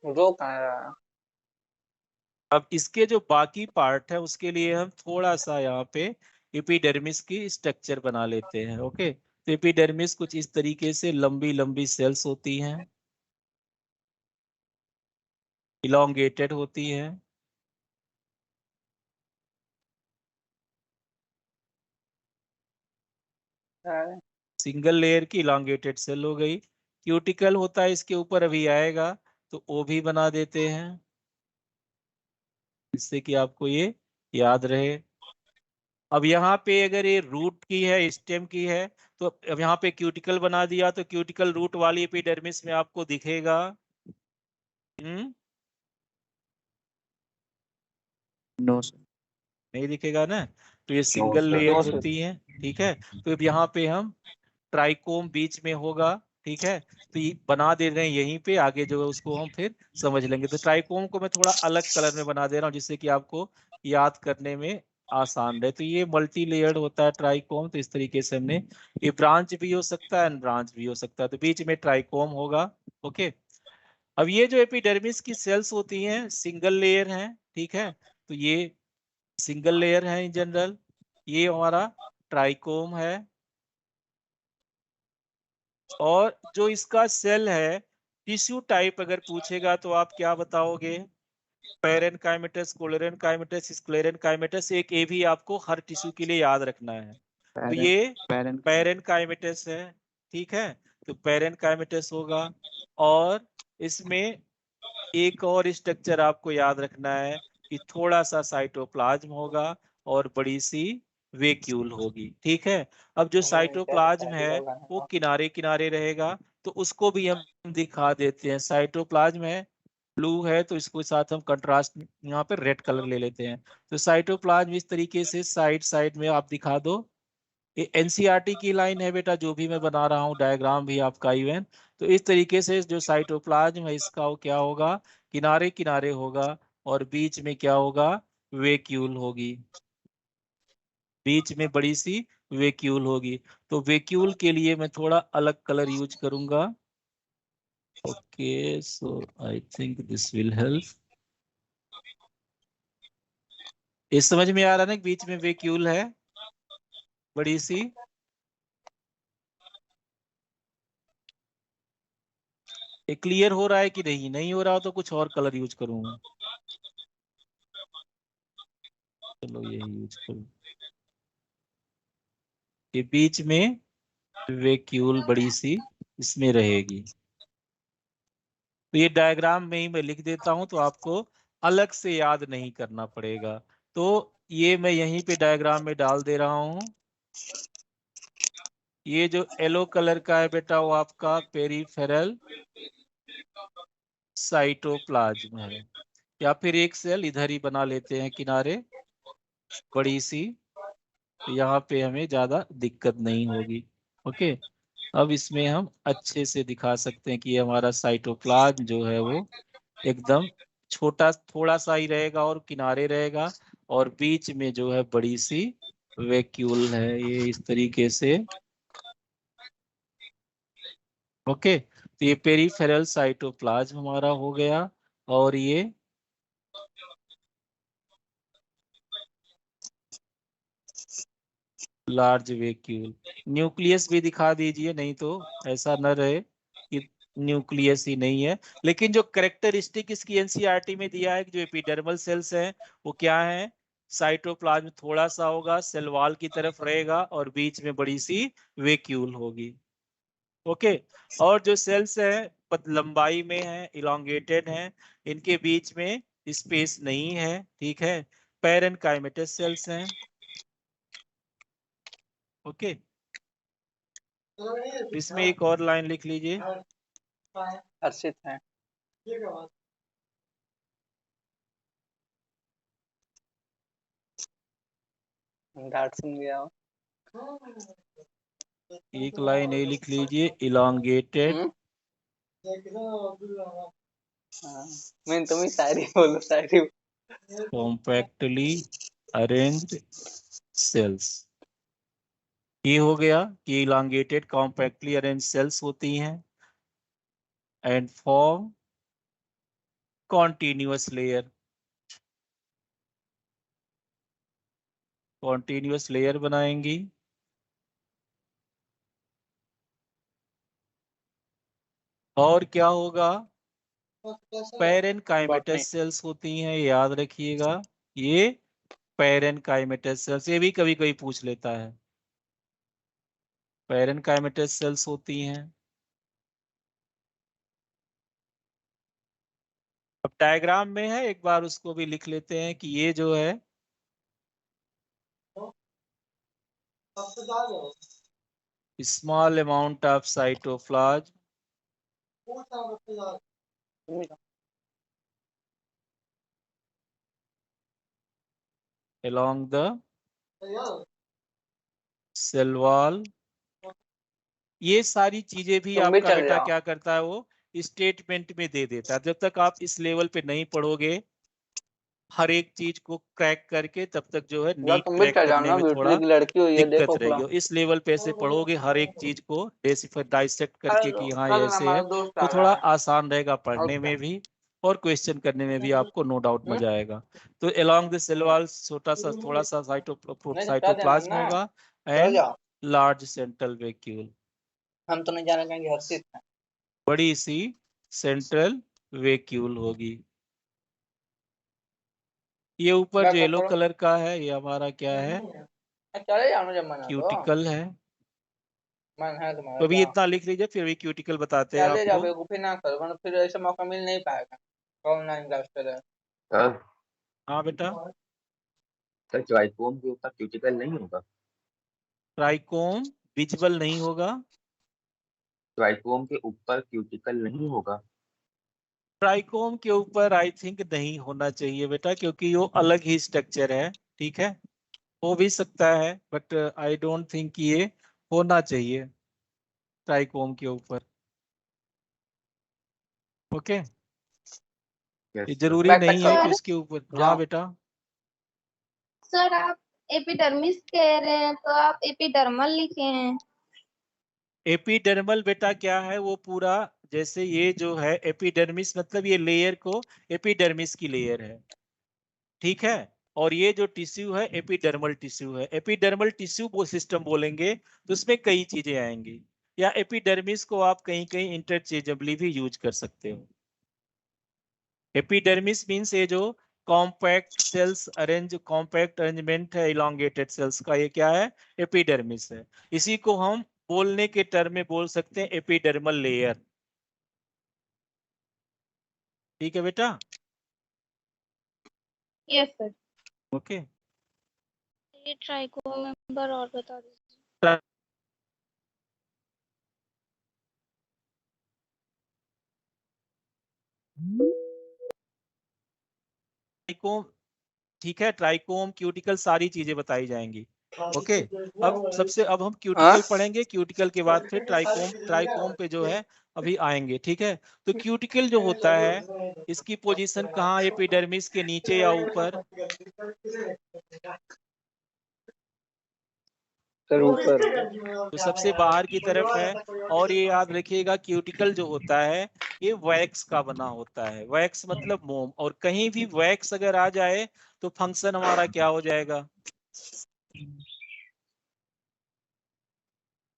B: रो कहाँ रहा?
A: अब इसके जो बाकी पार्ट है उसके लिए हम थोड़ा सा यहाँ पे एपिडर्मिस की स्ट्रक्चर बना लेते हैं। ओके, तो एपिडर्मिस कुछ इस तरीके से लंबी लंबी सेल्स होती हैं, इलोंगेटेड होती हैं। सिंगल लेयर की इलोंगेटेड सेल हो गई। क्यूटिकल होता है इसके ऊपर, अभी आएगा, तो वो भी बना देते हैं जिससे कि आपको ये याद रहे। अब यहाँ पे अगर ये रूट की है, स्टेम की है, तो अब यहाँ पे क्यूटिकल बना दिया, तो क्यूटिकल रूट वाली एपिडर्मिस में आपको दिखेगा।
D: No sir.
A: नहीं दिखेगा ना, तो ये सिंगल लेयर
B: No, sir.
A: होती है। ठीक है, तो अब यहाँ पे हम ट्राइकोम बीच में होगा। ठीक है, तो ये बना दे रहे हैं यहीं पे, आगे जो है उसको हम फिर समझ लेंगे। तो ट्राइकोम को मैं थोड़ा अलग कलर में बना दे रहा हूँ जिससे कि आपको याद करने में आसान रहे। तो ये मल्टी लेयर्ड होता है ट्राइकोम। तो इस तरीके से हमने, ये ब्रांच भी हो सकता है, ब्रांच भी हो सकता है, तो बीच में ट्राइकोम होगा। ओके, अब ये जो एपिडर्मिस की सेल्स होती हैं सिंगल लेयर हैं। ठीक है, तो ये सिंगल लेयर है इन जनरल। ये हमारा ट्राइकोम है, और जो इसका सेल है, टिश्यू टाइप अगर पूछेगा तो आप क्या बताओगे? पैरेनकाइमेटस, कोलोरेनकाइमेटस, स्क्लेरेनकाइमेटस, एक ये भी आपको हर टिश्यू के लिए याद रखना है। तो ये पैरेनकाइमेटस है। ठीक है, तो पैरेनकाइमेटस होगा। और इसमें एक और स्ट्रक्चर आपको याद रखना है कि थोड़ा सा साइटोप्लाज्म होगा और बड़ी सी वेक्यूल होगी। ठीक है, अब जो साइटोप्लाज्म है वो किनारे किनारे रहेगा, तो उसको भी हम दिखा देते हैं। साइटोप्लाज्म है, ब्लू है, तो इसको साथ हम कंट्रास्ट यहाँ पे रेड कलर ले लेते हैं। तो साइटोप्लाज्म इस तरीके से साइड साइड में आप दिखा दो। ये एनसीईआरटी की लाइन है बेटा, जो भी मैं बना रहा हूँ डायग्राम भी आपका इवन। तो इस तरीके से जो साइटोप्लाज्म है इसका वो क्या होगा, किनारे किनारे होगा, और बीच में क्या होगा, वेक्यूल होगी। बीच में बड़ी सी वेक्यूल होगी। तो वेक्यूल के लिए मैं थोड़ा अलग कलर यूज करूंगा। Okay, so I think this will help. ये समझ में आ रहा है ना कि बीच में वेक्यूल है बड़ी सी? ये क्लियर हो रहा है कि नहीं? नहीं हो रहा हो तो कुछ और कलर यूज करूंगा। चलो यही यूज करूँ। ये बीच में वेक्यूल बड़ी सी इसमें रहेगी। तो ये डायग्राम में ही मैं लिख देता हूं, तो आपको अलग से याद नहीं करना पड़ेगा। तो ये मैं यहीं पे डायग्राम में डाल दे रहा हूं। ये जो येलो कलर का है बेटा वो आपका पेरिफेरल साइटोप्लाज्म है। या फिर एक सेल इधर ही बना लेते हैं किनारे बड़ी सी, तो यहाँ पे हमें ज्यादा दिक्कत नहीं होगी। ओके, अब इसमें हम अच्छे से दिखा सकते हैं कि ये हमारा साइटोप्लाज्म जो है वो एकदम छोटा थोड़ा सा ही रहेगा और किनारे रहेगा, और बीच में जो है बड़ी सी वैक्यूल है, ये इस तरीके से। ओके, तो ये पेरिफेरल साइटोप्लाज्म हमारा हो गया। और ये लार्ज वैक्यूल। न्यूक्लियस भी दिखा दीजिए, नहीं तो ऐसा न रहे कि न्यूक्लियस ही नहीं है। लेकिन जो कैरेक्टरिस्टिक इसकी एनसीईआरटी में दिया है कि जो एपिडर्मल सेल्स हैं वो क्या है, साइटोप्लाज्म थोड़ा सा होगा, सेल वॉल की तरफ रहेगा, और बीच में बड़ी सी वैक्यूल होगी। ओके, और जो सेल्स है लंबाई में है, इलोंगेटेड है, इनके बीच में स्पेस नहीं है। ठीक है, पैरेनकाइमेटस सेल्स हैं। ओके, तो इसमें एक और लाइन लिख लीजिए।
B: हर्षित है। डांट सुन गया हो।
A: एक लाइन ये लिख लीजिए, इलोंगेटेड
B: हाँ, मैं तुम्हें शायरी बोलो, शायरी।
A: Compactly arranged sales. ये हो गया कि इलांगेटेड कॉम्पैक्टली अरेंज सेल्स होती हैं and form continuous layer. Continuous layer बनाएंगी। और क्या होगा? पैरेनकाइमेटस सेल्स होती हैं, याद रखिएगा। ये पैरेनकाइमेटस सेल्स, ये भी कभी कभी पूछ लेता है। पैरेनकाइमेटस सेल्स होती हैं। अब डायग्राम में है, एक बार उसको भी लिख लेते हैं कि ये जो है small amount of cytoplasm along the cell wall। ये सारी चीजें भी
B: तुम भी
A: आपका
B: चल
A: बेटा
B: जाओ।
A: क्या करता है, वो स्टेटमेंट में दे देता है। जब तक आप इस लेवल पे नहीं पढ़ोगे हर एक चीज को क्रैक करके, तब तक जो है
B: लो
A: नीट
B: तुम भी
A: क्रैक
B: चल जाओ
A: करने
B: ना,
A: में
B: ब्यूटी
A: थोड़ा
B: की लड़की हुई है,
A: दिक्कत
B: देखो
A: रहेगी। इस लेवल पे ऐसे पढ़ोगे हर एक चीज को डेसिफर डाइसेक्ट करके कि हाँ ये
B: कल
A: ऐसे
B: हमारा
A: है,
B: दोस्त
A: तो
B: आ
A: थोड़ा
B: रहा है।
A: आसान रहेगा पढ़ने में भी और क्वेश्चन करने में भी आपको नो डाउट मजा आएगा। तो अलोंग द सेल वॉल छोटा सा थोड़ा सा
B: नहीं तो कर देना
A: साइटोप्लाज्म
B: ना,
A: होगा
B: चल
A: एंड
B: जाओ।
A: लार्ज सेंट्रल वैक्यूल,
B: हम तो नहीं जाना चाहेंगे, हर्षित है।
A: बड़ी सी सेंट्रल वैक्यूल होगी। ये ऊपर
B: मैं
A: जो येलो
B: पकड़ो।
A: कलर का है ये हमारा क्या है?
B: चले जाओ ना जब मन हो तो।
A: क्यूटिकल है।
B: मन है
A: तो
B: तुम्हारा
A: अभी
B: जाओ।
A: इतना लिख लीजिए, फिर भी क्यूटिकल बताते हैं
B: चले जाओ,
A: आपको।
B: बेवकूफी ना करो, वरना फिर ऐसा मौका मिल नहीं पाएगा। कौन ना इंडस्टर है।
E: सर
A: हाँ बेटा।
E: सर ट्राइकोम के ऊपर क्यूटिकल नहीं होगा?
A: ट्राइकोम विजिबल नहीं होगा।
E: ट्राइकोम के ऊपर क्यूटिकल नहीं होगा?
A: ट्राइकोम के ऊपर आई थिंक नहीं होना चाहिए बेटा, क्योंकि वो अलग ही स्ट्रक्चर है। ठीक है, हो भी सकता है बट आई डोंट थिंक ये होना चाहिए ट्राइकोम के ऊपर। ओके, ये
E: यस सर।
A: जरूरी
B: बैग पैक
A: नहीं है
B: करो।
A: कि
F: सर
A: उसके ऊपर। हाँ
B: जाओ।
A: बेटा।
F: सर आप एपिडर्मिस कह रहे हैं तो आप एपिडर्मल लिखे हैं।
A: एपिडर्मल बेटा क्या है, वो पूरा जैसे ये जो है एपिडर्मिस मतलब ये लेयर को एपिडर्मिस की लेयर है। ठीक है, और ये जो टिश्यू है एपिडर्मल टिश्यू है। एपिडर्मल टिश्यू वो सिस्टम बोलेंगे तो उसमें कई चीजें आएंगी, या एपिडर्मिस को आप कहीं कहीं इंटरचेंजेबली भी यूज कर सकते हो। एपिडर्मिस मींस ये जो compact cells arrange compact arrangement है इलांगेटेड सेल्स का, ये क्या है? एपिडर्मिस है। इसी को हम बोलने के टर्म में बोल सकते हैं एपिडर्मल लेयर। ठीक है बेटा।
F: Yes sir.
A: ओके।
F: ये ट्राइको मेंबर और बता दीजिए।
A: ट्राइकोम, ठीक है, ट्राइकोम क्यूटिकल सारी चीजें बताई जाएंगी। ओके, अब हम
B: हाँ?
A: क्यूटिकल पढ़ेंगे, क्यूटिकल के बाद फिर ट्राइकोम ट्राइकोम पे जो है अभी आएंगे। ठीक है, तो क्यूटिकल जो होता है इसकी पोजीशन कहाँ? एपिडर्मिस के नीचे या ऊपर?
B: सर ऊपर।
A: तो सबसे बाहर की तरफ है। और ये याद रखिएगा क्यूटिकल जो होता है ये वैक्स का बना होता है। वैक्स मतलब मोम, और कहीं भी वैक्स अगर आ जाए तो फंक्शन हमारा क्या हो जाएगा?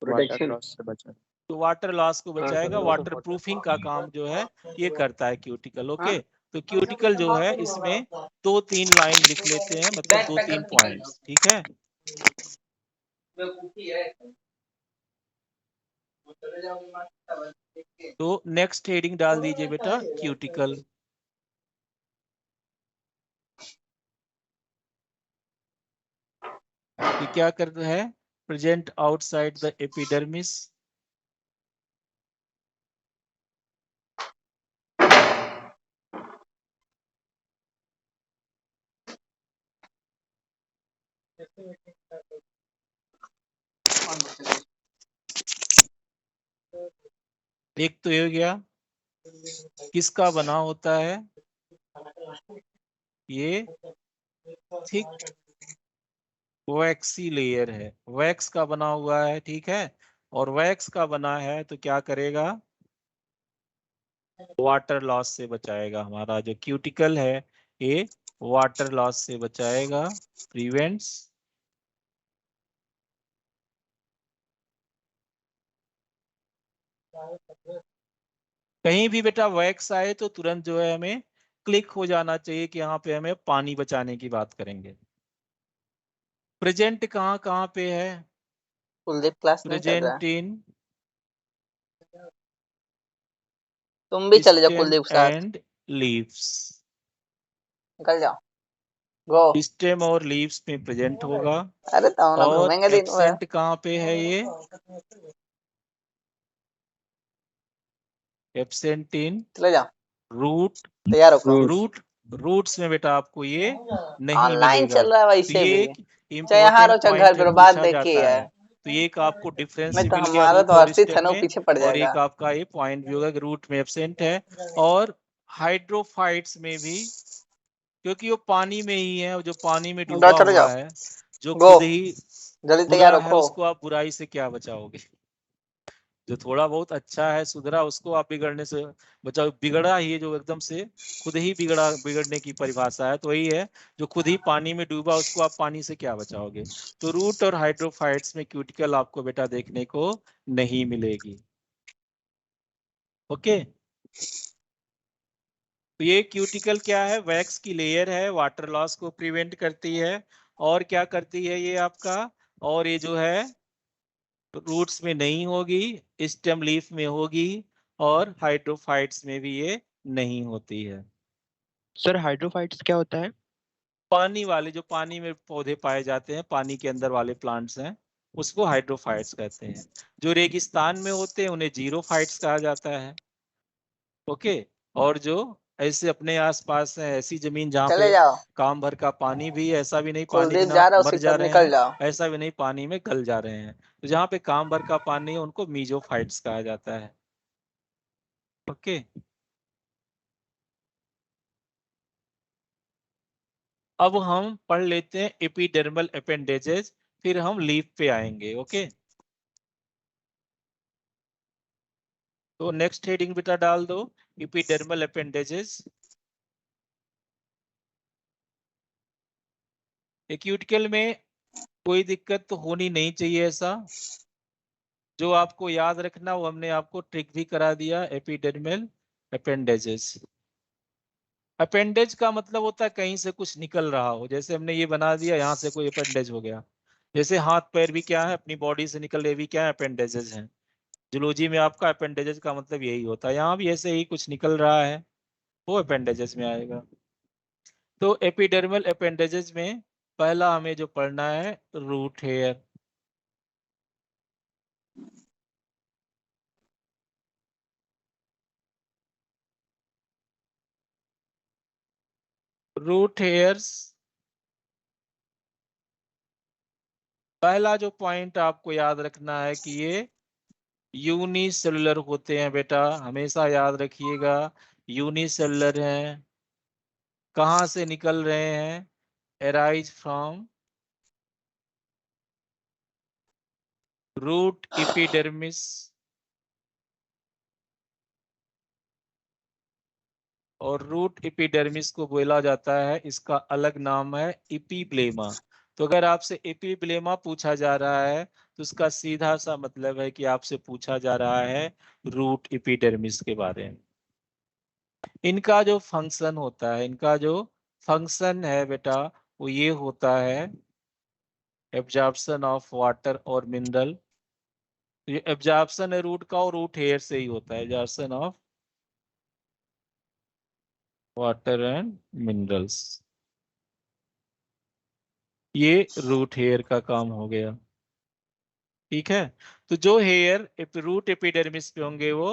D: Water
B: protection.
D: लॉस से बचा।
A: तो वाटर लॉस को
B: हाँ
A: बचाएगा। Water
B: sir.
A: प्रूफिंग का काम जो है ये करता है क्यूटिकल।
B: हाँ?
A: ओके, तो क्यूटिकल जो है इसमें 2-3 लाइन लिख लेते हैं, मतलब
B: बैग
A: दो
B: पैक
A: तीन
B: कर निकल जाओ।
A: पॉइंट्स। ठीक है,
B: बेवकूफी है। चले जाओ मत।
A: तो नेक्स्ट हेडिंग डाल दीजिए बेटा क्यूटिकल। ये क्या कर रहा है? Present outside the epidermis. एक तो ये हो गया किसका बना होता है? ये थिक वैक्सी लेयर है, वैक्स का बना हुआ है, ठीक है। और वैक्स का बना है तो क्या करेगा, वाटर लॉस से बचाएगा। हमारा जो क्यूटिकल है ये वाटर लॉस से बचाएगा, प्रिवेंट्स कहीं भी बेटा वैक्स आए तो तुरंत जो है हमें क्लिक हो जाना चाहिए कि यहाँ पे हमें पानी बचाने की बात करेंगे। प्रेजेंट कहाँ कहाँ पे है,
B: कुलदीप क्लास नहीं कर रहा है।
A: प्रेजेंट इन
B: तुम भी चले जाओ
A: स्टेम
B: कुलदीप के साथ,
A: एंड लीव्स।
B: निकल जाओ, गो।
A: स्टेम और लीव्स में प्रेजेंट होगा।
B: अरे तो ना
A: और
B: घूमेंगे दिन भर।
A: एब्सेंट कहाँ पे है, ये एब्सेंट इन
B: चले जाओ,
A: रूट।
B: तैयार रखो।
A: रूट्स में बेटा आपको ये नहीं
B: ऑनलाइन
A: मिलेगा।
B: चल रहा है
A: तो
B: वैसे
A: ये
B: भी,
A: एक
B: चाहे यहाँ रहो
A: इम्पोर्टेंट
B: चाहे घर
A: पॉइंट है,
B: पे, बात
A: पूछा
B: देखिए
A: जाता
B: है।
A: है। तो ये एक आपको डिफरेंस
B: मैं तो
A: मिल गया
B: हमारा
A: रूट
B: तो
A: और
B: अर्षित है
A: स्टेम
B: ना, वो
A: में।
B: पीछे पड़
A: और
B: जाएगा।
A: एक आपका ये पॉइंट भी होगा कि रूट में एब्सेंट है। और हाइड्रोफाइट्स में भी, क्योंकि वो पानी में ही है, जो पानी में
B: जाओ,
A: डूबा
B: चले
A: हुआ
B: जाओ,
A: है, जो
B: गो,
A: खुद ही
B: जल्दी तैयार
A: बुरा है,
B: रखो।
A: उसको आप बुराई से क्या बचाओगे। जो थोड़ा बहुत अच्छा है, सुधरा, उसको आप बिगड़ने से बचाओ। बिगड़ा ही जो एकदम से खुद ही बिगड़ने की परिभाषा है, तो वही है जो खुद ही पानी में डूबा, उसको आप पानी से क्या बचाओगे। तो रूट और हाइड्रोफाइट्स में क्यूटिकल आपको बेटा देखने को नहीं मिलेगी। ओके, तो ये क्यूटिकल क्या है, वैक्स की लेयर है, वाटर लॉस को प्रिवेंट करती है। और क्या करती है ये आपका, और ये जो है रूट्स में नहीं होगी, स्टेम लीफ में होगी, और हाइड्रोफाइट्स में भी ये नहीं होती है।
G: सर हाइड्रोफाइट्स क्या होता है?
A: पानी वाले, जो पानी में पौधे पाए जाते हैं, पानी के अंदर वाले प्लांट्स हैं, उसको हाइड्रोफाइट्स कहते हैं। जो रेगिस्तान में होते हैं उन्हें जीरोफाइट्स कहा जाता है। ओके, और जो ऐसे अपने आसपास है, ऐसी जमीन जहाँ
B: चले
A: पे
B: जाओ,
A: काम भर का पानी भी है, ऐसा भी नहीं पानी
B: कुलदीप
A: बिना
B: जा रहा है
A: मर
B: उसके
A: जा
B: साथ,
A: रहे
B: निकल
A: हैं,
B: जाओ।
A: ऐसा भी नहीं पानी में गल जा रहे हैं। तो जहाँ पे काम भर का पानी है उनको मीजोफाइट्स कहा जाता है। ओके, अब हम पढ़ लेते हैं एपिडर्मल अपेंडेजेस, फिर हम लीफ पे आएंगे। ओके, तो नेक्स्ट हेडिंग बेटा डाल दो, एपिडर्मल अपेंडेजेस। एक्यूटिकल में कोई दिक्कत तो होनी नहीं चाहिए। ऐसा जो आपको याद रखना, वो हमने आपको ट्रिक भी करा दिया। एपिडर्मल अपेंडेजेस, अपेंडेज का मतलब होता है कहीं से कुछ निकल रहा हो। जैसे हमने ये बना दिया, यहाँ से कोई अपेंडेज हो गया। जैसे हाथ पैर भी क्या है, अपनी बॉडी से निकल रहे भी क्या है, अपेंडेजेस हैं। जूलॉजी में आपका अपेंडेजेस का मतलब यही होता है। यहाँ भी ऐसे ही कुछ निकल रहा है, वो अपेंडेजेस में आएगा। तो एपिडर्मल अपेंडेजेस में पहला हमें जो पढ़ना है, रूट हेयर। रूट हेयर्स, पहला जो पॉइंट आपको याद रखना है कि ये यूनिसेलुलर होते हैं बेटा, हमेशा याद रखिएगा। यूनिसेलुलर हैं, कहाँ से निकल रहे हैं, एराइज फ्रॉम रूट एपिडर्मिस। और रूट एपिडर्मिस को बोला जाता है, इसका अलग नाम है एपिब्लेमा। तो अगर आपसे एपिब्लेमा पूछा जा रहा है तो उसका सीधा सा मतलब है कि आपसे पूछा जा रहा है रूट एपिडर्मिस के बारे में। इनका जो फंक्शन होता है, इनका जो फंक्शन है बेटा, वो ये होता है एब्जॉर्प्शन ऑफ वाटर और मिनरल। ये एब्जॉर्प्शन है रूट का, और रूट हेयर से ही होता है absorption of water and minerals. ये रूट हेयर का काम हो गया, ठीक है। तो जो हेयर रूट एपिडर्मिस पे होंगे वो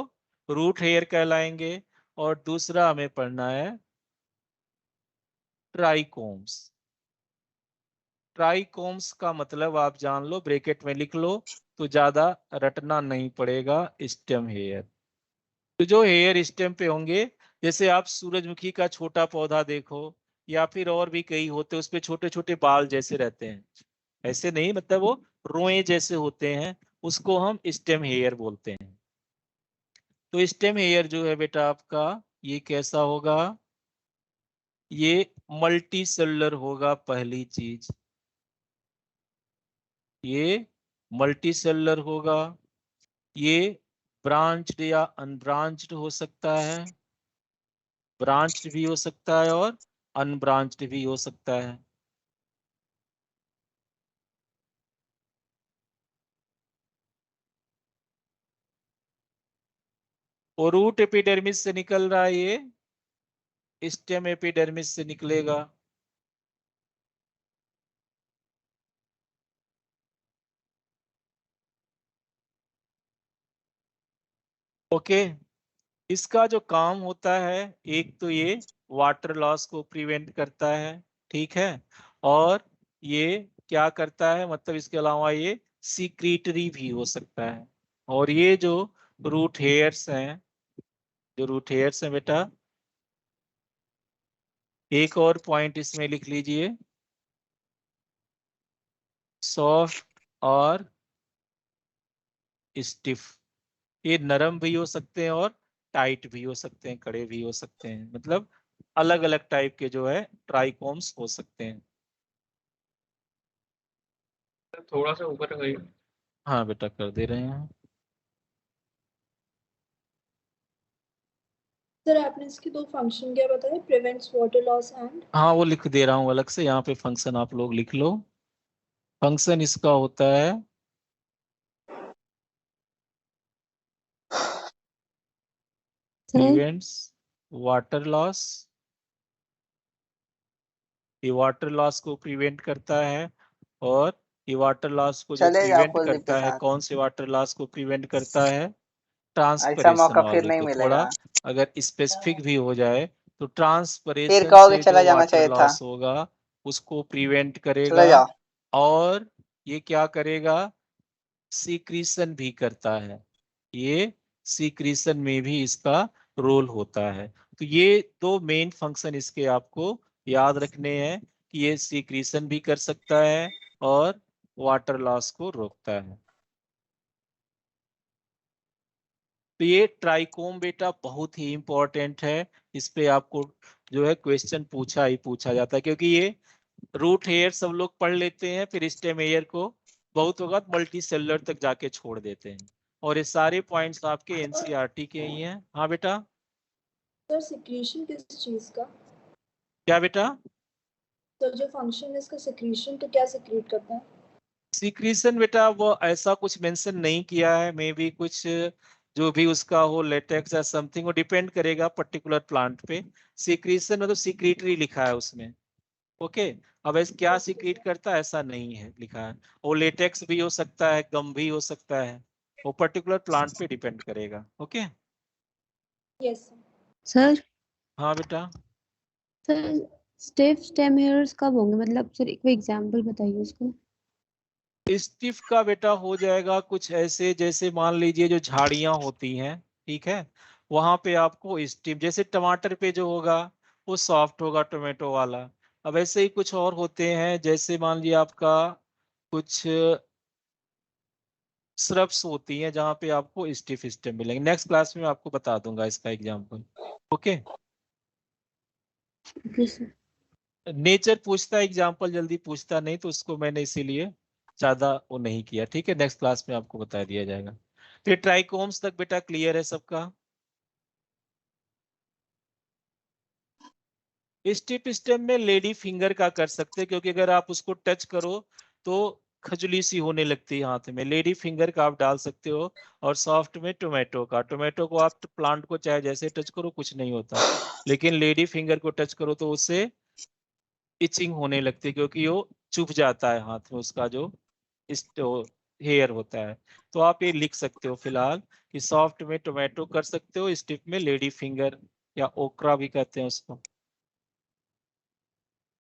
A: रूट हेयर कहलाएंगे। और दूसरा हमें पढ़ना है ट्राइकोम्स। ट्राइकोम्स का मतलब आप जान लो, ब्रैकेट में लिख लो, तो ज्यादा रटना नहीं पड़ेगा। स्टेम हेयर, तो जो हेयर स्टेम पे होंगे, जैसे आप सूरजमुखी का छोटा पौधा देखो, या फिर और भी कई होते हैं, उसपे छोटे छोटे बाल जैसे रहते हैं, ऐसे नहीं, मतलब वो रोए जैसे होते हैं, उसको हम स्टेम हेयर बोलते हैं। तो स्टेम हेयर जो है बेटा आपका, ये कैसा होगा, ये मल्टी सेलुलर होगा पहली चीज, ये मल्टी सेलुलर होगा, ये ब्रांच्ड या अनब्रांच्ड हो सकता है, ब्रांच्ड भी हो सकता है और अनब्रांच्ड भी हो सकता है। और रूट एपिडर्मिस से निकल रहा है, ये स्टेम एपिडर्मिस से निकलेगा। ओके, इसका जो काम होता है, एक तो ये वाटर लॉस को प्रिवेंट करता है, ठीक है, और ये क्या करता है, मतलब इसके अलावा ये सीक्रीटरी भी हो सकता है। और ये जो रूट हेयर्स हैं, जो रूट हेयर्स हैं बेटा, एक और पॉइंट इसमें लिख लीजिए, सॉफ्ट और स्टिफ, ये नरम भी हो सकते हैं और टाइट भी हो सकते हैं, कड़े भी हो सकते हैं, मतलब अलग अलग टाइप के जो है ट्राइकोम्स हो सकते हैं।
D: थोड़ा सा ऊपर गई।
A: हाँ बेटा, कर दे रहे हैं।
H: सर आपने इसके दो फंक्शन क्या बताए, प्रिवेंट्स वाटर लॉस एंड?
A: हाँ, वो लिख दे रहा हूँ अलग से, यहाँ पे फंक्शन आप लोग लिख लो। फंक्शन इसका होता है प्रिवेंट्स वाटर लॉस, ये वाटर लॉस को प्रिवेंट करता है, और ये वाटर लॉस को जो
B: चले जाओ
A: प्रिवेंट
B: कुलदीप के
A: करता है,
B: साथ,
A: कौन से वाटर लॉस को प्रिवेंट करता है,
B: ऐसा
A: ट्रांसपरेशन
B: मौका फिर
A: वाले
B: नहीं
A: को।
B: मिलेगा।
A: थोड़ा अगर स्पेसिफिक भी हो जाए तो
B: फिर
A: ट्रांसपरेशन
B: कहोगे
A: से
B: चला
A: जो
B: जाना
A: वाटर
B: चाहिए था,
A: लॉस होगा उसको प्रिवेंट
B: चले
A: करेगा,
B: जाओ।
A: और ये क्या करेगा, सीक्रीशन भी करता है, ये सीक्रीशन में भी इसका रोल होता है। तो ये दो मेन फंक्शन इसके आपको याद रखने हैं, कि ये सीक्रीशन भी कर सकता है और वाटर लॉस को रोकता है। तो ये ट्राइकोम बेटा बहुत ही इंपॉर्टेंट है, इस पे आपको जो है क्वेश्चन पूछा ही पूछा जाता है, क्योंकि ये रूट हेयर सब लोग पढ़ लेते हैं, फिर स्टेम हेयर को बहुत वक्त मल्टी सेलुलर तक जाके छोड़ देते हैं, और ये सारे पॉइंट्स आपके एनसीईआरटी के ही हैं। हाँ बेटा,
H: सर सिक्रीशन किस चीज का?
A: क्या बेटा,
H: तो जो फंक्शन है इसका सिक्रीशन, तो क्या सिक्रीट करता है?
A: सीक्रीशन बेटा वो ऐसा कुछ मेंशन नहीं किया है, मे बी कुछ जो भी उसका हो, लेटेक्स या समथिंग, वो डिपेंड करेगा पर्टिकुलर प्लांट पे। सीक्रीशन मतलब सीक्रेटरी लिखा है उसमें, ओके। अब ऐसे क्या सीक्रेट करता है ऐसा नहीं है लिखा है, वो लेटेक्स भी हो सकता है, गम भी हो सकता है, वो पर्टिकुलर प्लांट पे डिपेंड करेगा, ओके।
H: Yes
I: sir.
A: हाँ बेटा,
I: सर स्टिफ स्टेम हेयर्स कब होंगे, मतलब सर एक एग्जांपल बताइए उसको।
A: स्टिफ का बेटा हो जाएगा कुछ ऐसे, जैसे मान लीजिए जो झाड़ियां होती हैं, ठीक है, वहां पे आपको स्टिफ, जैसे टमाटर पे जो होगा वो सॉफ्ट होगा टोमेटो वाला। अब ऐसे ही कुछ और होते हैं, जैसे मान लीजिए आपका कुछ श्रब्स होती हैं जहाँ पे आपको स्टिफ स्टेम मिलेंगे, नेक्स्ट क्लास में आपको बता दूंगा इसका example, okay.
I: Okay sir.
A: Nature पूछता है एग्जांपल, जल्दी पूछता नहीं, तो उसको मैंने इसीलिए ज्यादा वो नहीं किया, ठीक है, नेक्स्ट क्लास में आपको बता दिया जाएगा। तो ये ट्राइकोम्स तक बेटा क्लियर है सबका। स्टिप स्टेम में लेडी फिंगर का कर सकते हैं, क्योंकि अगर आप उसको टच करो तो खजुली सी होने लगती है हाथ में, लेडी फिंगर का आप डाल सकते हो। और सॉफ्ट में टोमेटो का, टोमेटो को आप प्लांट को चाहे जैसे टच करो कुछ नहीं होता, लेकिन लेडी फिंगर को टच करो तो उससे इचिंग होने लगती है, क्योंकि वो चुभ जाता है हाथ में, उसका जो हेयर होता है। तो आप ये लिख सकते हो फिलहाल कि सॉफ्ट में टोमेटो कर सकते हो, स्टिफ में लेडी फिंगर या ओकरा भी कहते हैं उसको।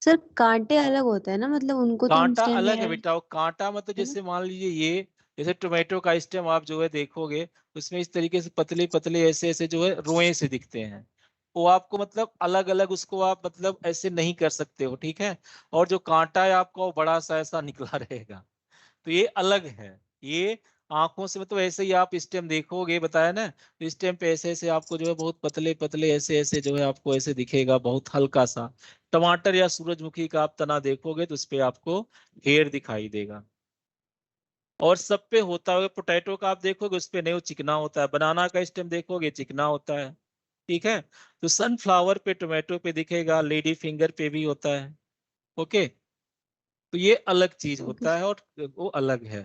I: सर कांटे अलग होते हैं ना, मतलब उनको तो हम
A: कांटा
I: स्टेम
A: अलग है
I: हेयर
A: बेटा, वो कांटा मतलब
I: है ना?
A: जैसे मान लीजिए ये, जैसे टोमेटो का स्टेम आप जो है देखोगे उसमें इस तरीके से पतले पतले ऐसे ऐसे जो है रोए से दिखते हैं, वो आपको मतलब अलग अलग उसको आप मतलब ऐसे नहीं कर सकते हो, ठीक है। और जो कांटा है आपका वो बड़ा सा ऐसा निकला रहेगा, तो ये अलग है। ये आंखों से मतलब ऐसे ही आप स्टेम देखोगे, बताया ना, तो स्टेम पे ऐसे ऐसे आपको जो है बहुत पतले पतले ऐसे ऐसे जो है आपको ऐसे दिखेगा, बहुत हल्का सा। टमाटर या सूरजमुखी का आप तना देखोगे तो उस पे आपको हेयर दिखाई देगा। और सब पे होता है, पोटैटो का आप देखोगे उस पे नहीं, वो चिकना होता है। बनाना का स्टेम देखोगे चिकना होता है, ठीक है। तो सनफ्लावर पे, टोमेटो पे दिखेगा, लेडी फिंगर पे भी होता है। ओके, तो ये अलग चीज
I: ओके
A: होता है और वो अलग है।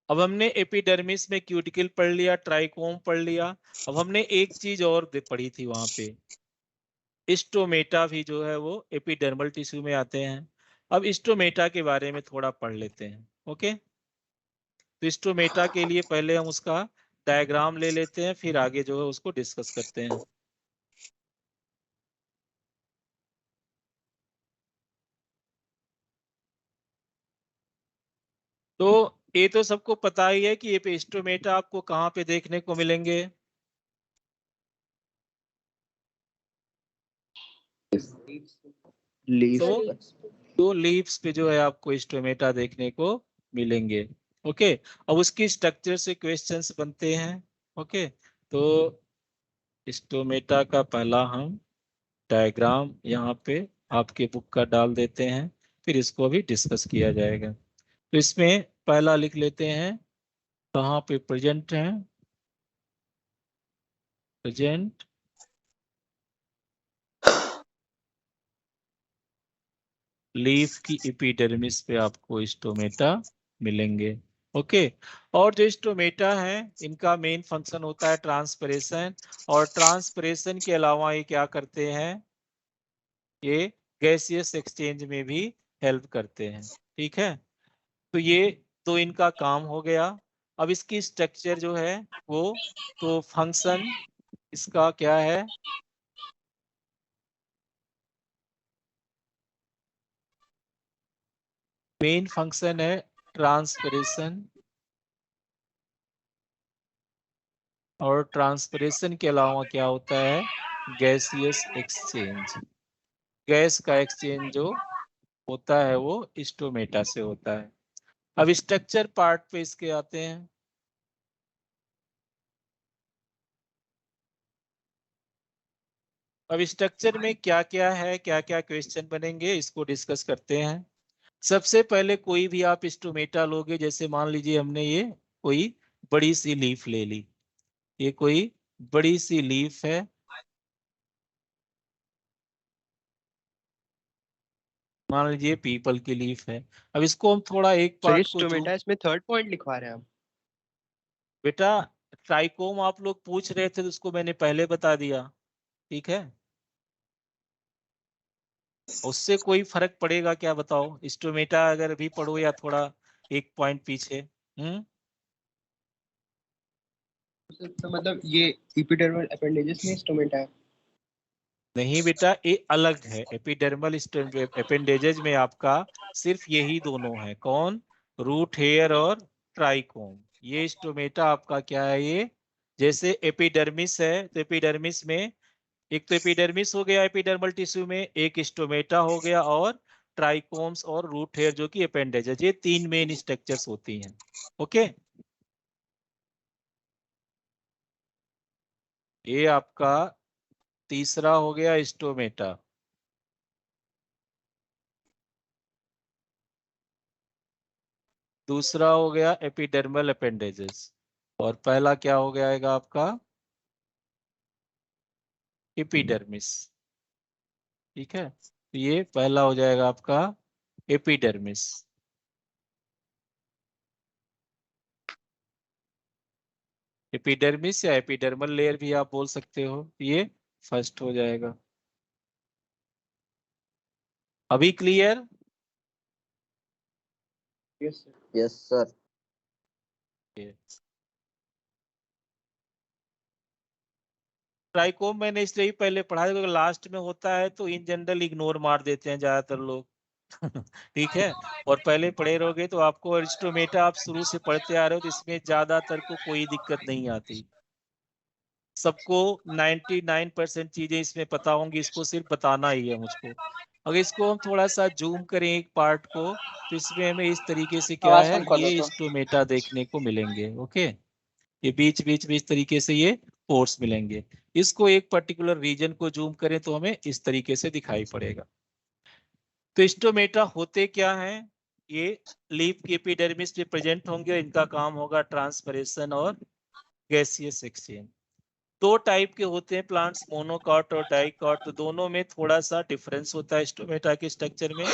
A: अब हमने एपिडर्मिस में क्यूटिकल पढ़ लिया, ट्राइकोम पढ़ लिया। अब हमने एक चीज और पढ़ी थी वहां पे, स्टोमेटा भी जो है वो एपिडर्मल टिश्यू में आते हैं। अब स्टोमेटा के बारे में थोड़ा पढ़ लेते हैं। ओके, तो स्टोमेटा के लिए पहले हम उसका डायग्राम ले लेते हैं, फिर आगे जो है उसको डिस्कस करते हैं। तो ये तो सबको पता ही है कि ये स्टोमेटा आपको कहाँ पे देखने को मिलेंगे।
D: लीफ
A: तो दो लीव्स पे जो है आपको स्टोमेटा देखने को मिलेंगे। ओके, अब उसकी स्ट्रक्चर से क्वेश्चंस बनते हैं। ओके, तो स्टोमेटा का पहला हम डायग्राम यहाँ पे आपके बुक का डाल देते हैं, फिर इसको भी डिस्कस किया जाएगा। तो इसमें पहला लिख लेते हैं, कहाँ पे प्रेजेंट है, प्रेजेंट लीफ की एपिडर्मिस पे आपको स्टोमेटा मिलेंगे। ओके, और जो स्टोमेटा है इनका मेन फंक्शन होता है ट्रांसपरेशन, और ट्रांसपरेशन के अलावा ये क्या करते हैं, ये गैसियस एक्सचेंज में भी हेल्प करते हैं, ठीक है। तो ये तो इनका काम हो गया। अब इसकी स्ट्रक्चर जो है वो, तो फंक्शन इसका क्या है, मेन फंक्शन है ट्रांसपरेशन, और ट्रांसपरेशन के अलावा क्या होता है, गैसियस एक्सचेंज। गैस का एक्सचेंज जो होता है वो स्टोमेटा से होता है। अब स्ट्रक्चर पार्ट पे इसके आते हैं। अब स्ट्रक्चर में क्या क्या है, क्या क्या क्वेश्चन बनेंगे, इसको डिस्कस करते हैं। सबसे पहले कोई भी आप स्टोमेटा लोगे, जैसे मान लीजिए हमने ये कोई बड़ी सी लीफ ले ली, ये कोई बड़ी सी लीफ है, मान लीजिए पीपल की लीफ है। अब इसको हम थोड़ा एक
G: सर ये
A: पार्ट को
G: स्टोमेटा इसमें थर्ड पॉइंट लिखवा रहे हैं हम।
A: बेटा ट्राइकोम आप लोग पूछ रहे थे तो उसको मैंने पहले बता दिया, ठीक है। उससे कोई फर्क पड़ेगा क्या, बताओ, स्टोमेटा अगर भी पढ़ो या थोड़ा एक पॉइंट पीछे।
G: तो मतलब ये एपिडर्मल अपेंडेजेस में स्टोमेटा है।
A: नहीं बेटा, ये अलग है। एपिडर्मल अपेंडेजेज में आपका सिर्फ यही दोनों है, कौन, रूट हेयर और ट्राइकोम। ये स्टोमेटा आपका क्या है, ये जैसे एपिडर्मिस है, तो एपिडर्मिस में एक तो एपिडर्मिस हो गया एपिडर्मल टिश्यू में, एक स्टोमेटा हो गया, और ट्राइकोम्स और रूट हेयर जो कि अपेंडेजेज, ये तीन मेन स्ट्रक्चर्स होती हैं। ओके, ये आपका तीसरा हो गया स्टोमेटा। दूसरा हो गया एपिडर्मल अपेंडेजेस, और पहला क्या हो जाएगा आपका, एपिडर्मिस, ठीक है। तो ये पहला हो जाएगा आपका एपिडर्मिस। एपिडर्मिस या एपिडर्मल लेयर भी आप बोल सकते हो, ये फर्स्ट हो जाएगा। अभी क्लियर।
E: Yes sir.
A: ट्राइकोम मैंने इसलिए ही पहले पढ़ा है क्योंकि लास्ट में होता है, तो इन जनरल इग्नोर मार देते हैं ज्यादातर लोग। ठीक है, और पहले पढ़े रहोगे तो आपको एरिस्टोमेटा आप शुरू से पढ़ते आ रहे हो, तो इसमें ज्यादातर को कोई दिक्कत नहीं आती। सबको 99% चीजें इसमें पता होंगी, इसको सिर्फ बताना ही है मुझको। अगर इसको हम थोड़ा सा जूम करें एक पार्ट को, तो इसमें हमें इस तरीके से क्या
B: आवाज
A: है,
B: कम कर दो
A: ये
B: तो।
A: स्टोमेटा देखने को मिलेंगे। ओके, ये बीच बीच में इस तरीके से ये पोर्स मिलेंगे। इसको एक पर्टिकुलर रीजन को जूम करें तो हमें इस तरीके से दिखाई पड़ेगा। तो स्टोमेटा होते क्या हैं, ये लीफ की एपिडर्मिस में प्रेजेंट होंगे। इनका काम होगा ट्रांसपरेशन और गैसियस एक्सचेंज। दो टाइप के होते हैं प्लांट्स, मोनोकॉट और डाइकॉट। तो दोनों में थोड़ा सा डिफरेंस होता है स्टोमेटा के स्ट्रक्चर में।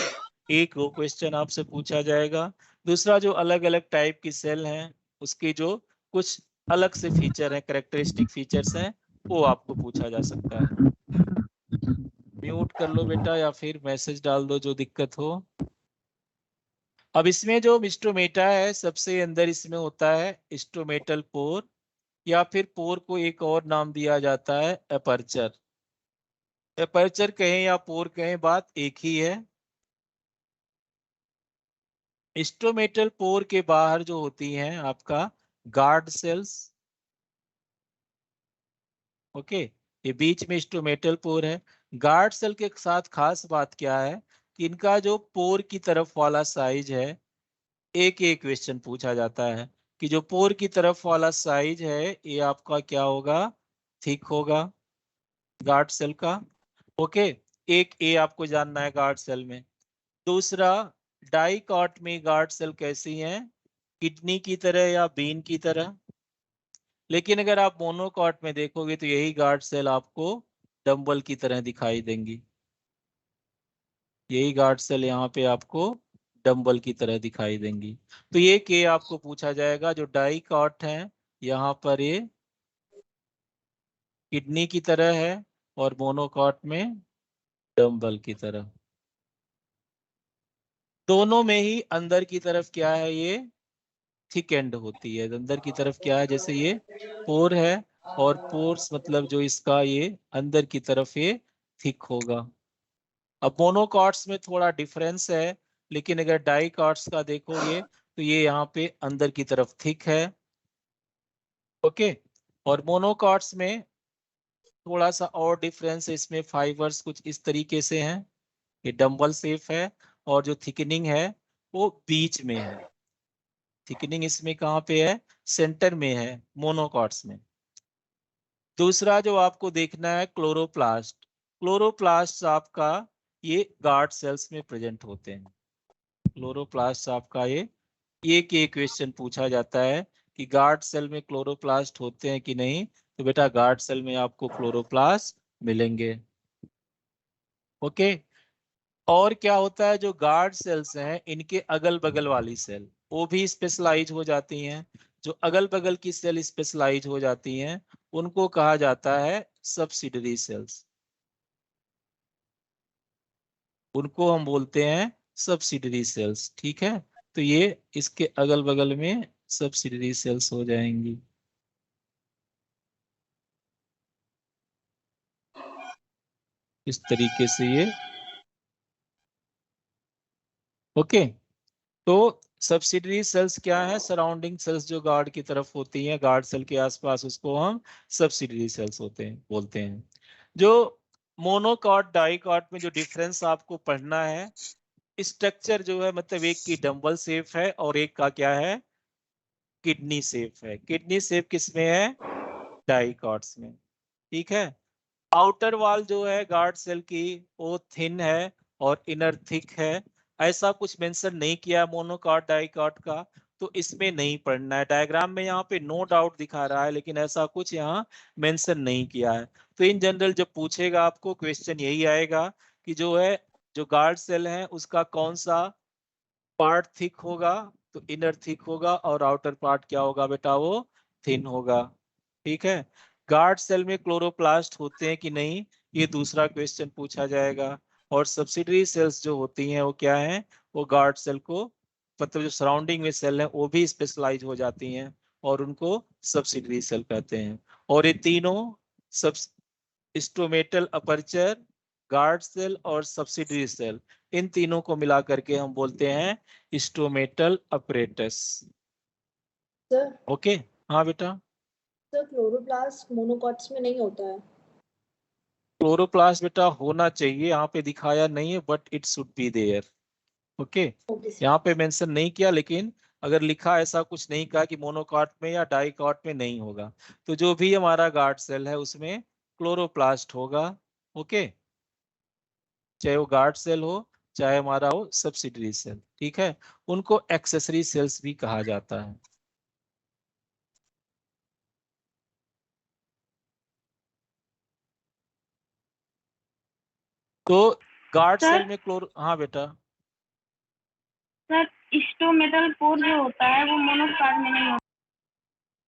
A: एक वो क्वेश्चन आपसे पूछा जाएगा। दूसरा, जो अलग अलग टाइप की सेल हैं उसकी जो कुछ अलग से फीचर हैं, कैरेक्टरिस्टिक फीचर्स हैं, वो आपको पूछा जा सकता है। म्यूट कर लो बेटा या फिर मैसेज डाल दो जो दिक्कत हो। अब इसमें जो स्टोमेटा है, सबसे अंदर इसमें होता है स्टोमेटल पोर, या फिर पोर को एक और नाम दिया जाता है एपर्चर। एपर्चर कहें या पोर कहें, बात एक ही है। स्टोमेटल पोर के बाहर जो होती हैं आपका गार्ड सेल्स। ओके, ये बीच में स्टोमेटल पोर है। गार्ड सेल के साथ खास बात क्या है कि इनका जो पोर की तरफ वाला साइज है, एक क्वेश्चन पूछा जाता है कि जो पोर की तरफ वाला साइज है ये आपका क्या होगा, थिक होगा गार्ड सेल का। ओके, एक ए आपको जानना है गार्ड सेल में। दूसरा, डाइकॉट में गार्ड सेल कैसी हैं, किडनी की तरह या बीन की तरह। लेकिन अगर आप मोनोकॉट में देखोगे तो यही गार्ड सेल आपको डंबल की तरह दिखाई देंगी। यही गार्ड सेल यहाँ पे आपको डंबल की तरह दिखाई देंगी। तो ये के आपको पूछा जाएगा। जो डाइकॉट है यहाँ पर ये किडनी की तरह है और मोनोकॉट में डंबल की तरह। दोनों में ही अंदर की तरफ क्या है, ये थिक एंड होती है। अंदर की तरफ क्या है, जैसे ये पोर है और पोर्स मतलब जो इसका ये अंदर की तरफ ये थिक होगा। अब मोनोकॉट्स में थोड़ा डिफरेंस है, लेकिन अगर डाइकॉट्स का देखोगे तो ये यहाँ पे अंदर की तरफ थिक है। ओके, और मोनोकॉट्स में थोड़ा सा और डिफरेंस है, इसमें फाइबर्स कुछ इस तरीके से हैं, ये डंबल शेप है, और जो थिकनिंग है वो बीच में है। थिकनिंग इसमें कहाँ पे है, सेंटर में है मोनोकॉट्स में। दूसरा जो आपको देखना है क्लोरोप्लास्ट। क्लोरोप्लास्ट आपका ये गार्ड सेल्स में प्रेजेंट होते हैं। क्लोरोप्लास्ट आपका ये के क्वेश्चन पूछा जाता है कि गार्ड सेल में क्लोरोप्लास्ट होते हैं कि नहीं, तो बेटा गार्ड सेल में आपको क्लोरोप्लास्ट मिलेंगे। ओके, और क्या होता है, जो गार्ड सेल्स हैं इनके अगल बगल वाली सेल वो भी स्पेशलाइज हो जाती हैं। जो अगल बगल की सेल स्पेशलाइज हो जाती हैं उनको कहा जाता है सब्सिडरी सेल्स। उनको हम बोलते हैं सब्सिडरी सेल्स। ठीक है, तो ये इसके अगल बगल में सब्सिडरी सेल्स हो जाएंगी। इस तरीके से ये। ओके, तो सब्सिडरी सेल्स क्या है, सराउंडिंग सेल्स जो गार्ड की तरफ होती हैं, गार्ड सेल के आसपास, उसको हम सब्सिडरी सेल्स होते हैं बोलते हैं। जो मोनोकॉट डाइकॉट में जो डिफरेंस आपको पढ़ना है, स्ट्रक्चर जो है, मतलब एक की डंबल शेप है और एक का क्या है, किडनी शेप है। किडनी शेप किस में है, डाइकॉट्स में। ठीक है, आउटर वॉल जो है गार्ड सेल की वो थिन है और इनर थिक है। ऐसा कुछ मेंशन नहीं किया मोनोकॉट डाइकॉट का, तो इसमें नहीं पढ़ना है। डायग्राम में यहाँ पे नो डाउट दिखा रहा है, लेकिन ऐसा कुछ यहाँ मेंशन नहीं किया है। तो इन जनरल जब पूछेगा आपको क्वेश्चन यही आएगा कि जो है, जो गार्ड सेल है उसका कौन सा पार्ट थिक होगा, तो इनर थिक होगा, और आउटर पार्ट क्या होगा बेटा, वो थिन होगा। ठीक है, गार्ड सेल में क्लोरोप्लास्ट होते हैं कि नहीं, ये दूसरा क्वेश्चन पूछा जाएगा। और सब्सिडरी सेल्स जो होती हैं वो क्या है, वो गार्ड सेल को, मतलब जो सराउंडिंग में सेल है वो भी स्पेशलाइज हो जाती हैं और उनको सब्सिडरी सेल कहते हैं। और ये तीनों सब स्टोमेटल अपर्चर, गार्ड सेल और सब्सिडरी सेल, इन तीनों को मिला करके हम बोलते हैं स्टोमेटल अपरेटस।
H: सर
A: ओके, हाँ बेटा।
H: सर क्लोरोप्लास्ट मोनोकॉट्स में नहीं होता है।
A: क्लोरोप्लास्ट बेटा होना चाहिए, यहाँ पे दिखाया नहीं है, but it should be there. Okay,
H: okay sir.
A: यहाँ पे मेंशन नहीं किया, लेकिन अगर लिखा ऐसा कुछ नहीं कहा कि मोनोकॉट में या डाइकॉट में नहीं होगा, तो जो भी हमारा गार्ड सेल है उसमें क्लोरोप्लास्ट होगा। ओके, चाहे वो गार्ड सेल हो चाहे हमारा हो सब्सिडरी सेल, ठीक है, उनको एक्सेसरी सेल्स भी कहा जाता है। तो गार्ड
F: सर?
A: सेल में क्लोरो, हाँ बेटा।
F: सर स्टोमेटल पोर जो होता है वो मोनोकॉट में नहीं होता।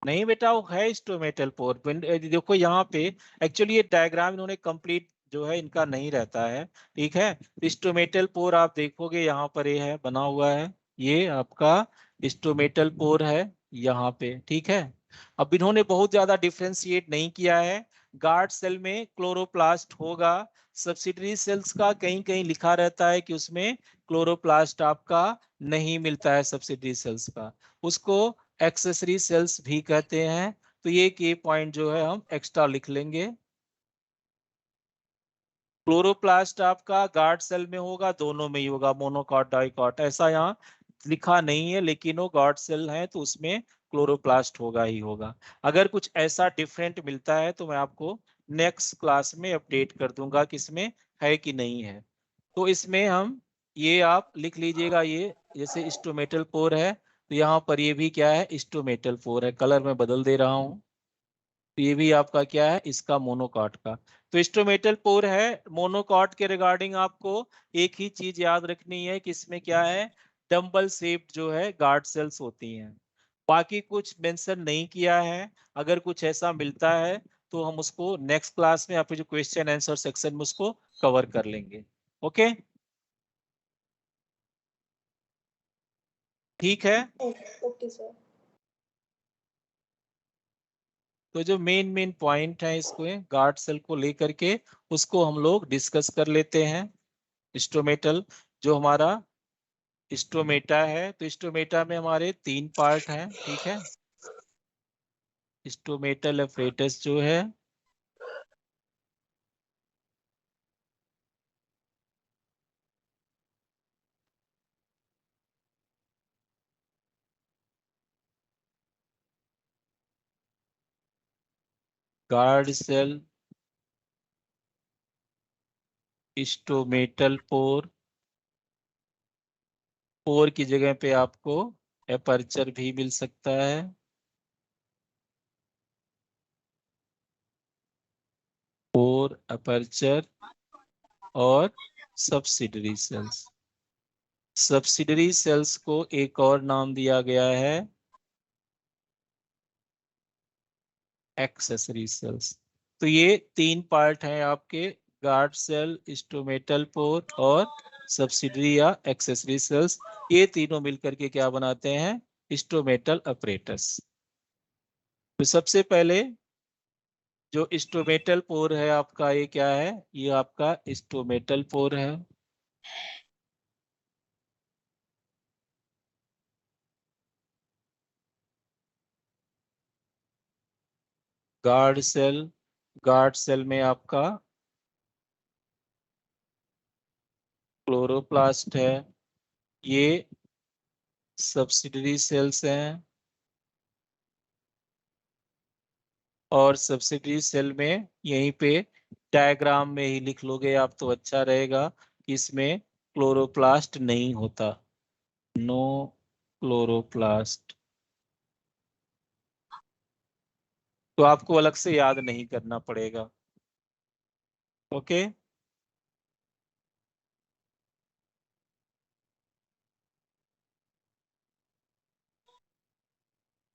A: नहीं बेटा, वो है स्टोमेटल पोर। देखो यहाँ पे एक्चुअली ये डायग्राम इन्होंने कंप्लीट जो है इनका नहीं रहता है, ठीक है। स्टोमेटल पोर आप देखोगे यहाँ पर ये है बना हुआ है, ये आपका स्टोमेटल पोर है यहाँ पे, ठीक है। अब इन्होंने बहुत ज्यादा डिफ्रेंशिएट नहीं किया है। गार्ड सेल में क्लोरोप्लास्ट होगा, सब्सिडरी सेल्स का कहीं कहीं लिखा रहता है कि उसमें क्लोरोप्लास्ट आपका नहीं मिलता है, सब्सिडरी सेल्स का, उसको एक्सेसरी सेल्स भी कहते हैं। तो ये की पॉइंट जो है हम एक्स्ट्रा लिख लेंगे। क्लोरोप्लास्ट आपका गार्ड सेल में होगा, दोनों में ही होगा, मोनोकॉट डाइकॉट ऐसा यहाँ लिखा नहीं है, लेकिन वो गार्ड सेल है तो उसमें क्लोरोप्लास्ट होगा ही होगा। अगर कुछ ऐसा डिफरेंट मिलता है तो मैं आपको नेक्स्ट क्लास में अपडेट कर दूंगा कि इसमें है कि नहीं है। तो इसमें हम ये आप लिख लीजिएगा, ये जैसे स्टोमेटल पोर है तो यहाँ पर ये भी क्या है, स्टोमेटल पोर है, कलर में बदल दे रहा हूँ। तो ये भी आपका क्या है, इसका मोनोकॉट का। तो स्टोमेटल पोर है। मोनोकॉट के रिगार्डिंग आपको एक ही चीज याद रखनी है कि इसमें क्या है, डम्बल शेप्ड जो है गार्ड सेल्स होती हैं। बाकी कुछ मेंशन नहीं किया है। अगर कुछ ऐसा मिलता है तो हम उसको नेक्स्ट क्लास में या फिर जो क्वेश्चन आंसर सेक्शन में उसको कवर कर लेंगे। ओके, ठीक है।
H: Okay sir.
A: तो जो मेन पॉइंट है इसको गार्ड सेल को लेकर के उसको हम लोग डिस्कस कर लेते हैं। स्टोमेटल जो हमारा स्टोमेटा है, तो स्टोमेटा में हमारे 3 पार्ट हैं, ठीक है। स्टोमेटल एपरेटस जो है, गार्ड सेल, स्टोमेटल पोर, पोर की जगह पे आपको एपर्चर भी मिल सकता है, पोर, एपर्चर और सब्सिडरी सेल्स। सब्सिडरी सेल्स को एक और नाम दिया गया है एक्सेसरी सेल्स। तो ये 3 पार्ट हैं आपके, गार्ड सेल, स्टोमेटल पोर और सब्सिडरी या एक्सेसरी सेल्स। ये तीनों मिलकर के क्या बनाते हैं, स्टोमेटल अपरेटस। तो सबसे पहले जो स्टोमेटल पोर है आपका, ये क्या है, ये आपका स्टोमेटल पोर है। गार्ड सेल, गार्ड सेल में आपका क्लोरोप्लास्ट है, ये सब्सिडरी सेल्स हैं। और सब्सिडरी सेल में यहीं पे डायग्राम में ही लिख लोगे आप तो अच्छा रहेगा कि इसमें क्लोरोप्लास्ट नहीं होता, नो क्लोरोप्लास्ट। तो आपको अलग से याद नहीं करना पड़ेगा। ओके,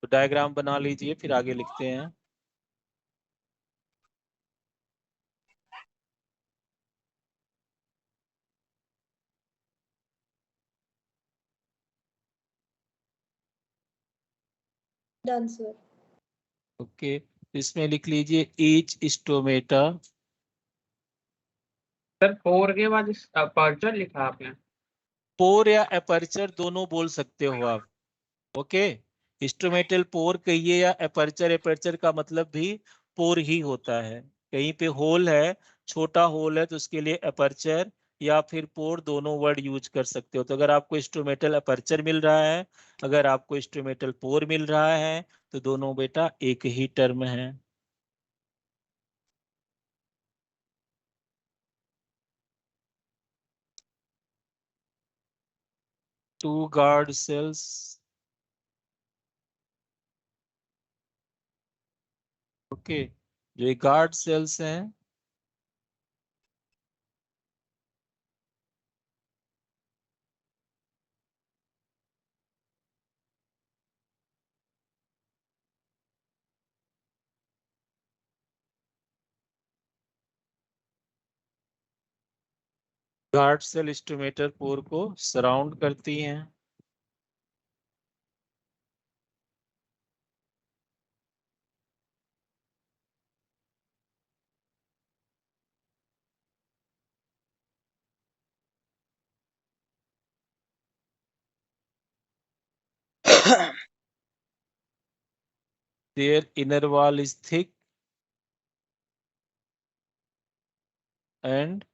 A: तो डायग्राम बना लीजिए, फिर आगे लिखते हैं।
H: Done sir.
A: ओके, इसमें लिख लीजिए ईच स्टोमेटा।
B: सर 4 के बाद अपर्चर लिखा आपने।
A: पोर या एपर्चर दोनों बोल सकते हो आप। ओके, स्टोमेटल पोर कहिए या एपर्चर, एपर्चर का मतलब भी पोर ही होता है। कहीं पे होल है, छोटा होल है, तो उसके लिए एपर्चर या फिर पोर दोनों वर्ड यूज कर सकते हो। तो अगर आपको स्टोमेटल एपर्चर मिल रहा है, अगर आपको स्टोमेटल पोर मिल रहा है, तो दोनों बेटा एक ही टर्म है। टू गार्ड सेल्स, ओके, जो गार्ड सेल्स हैं गार्ड सेल स्टोमेटल पोर को सराउंड करती हैं। Their inner wall is thick and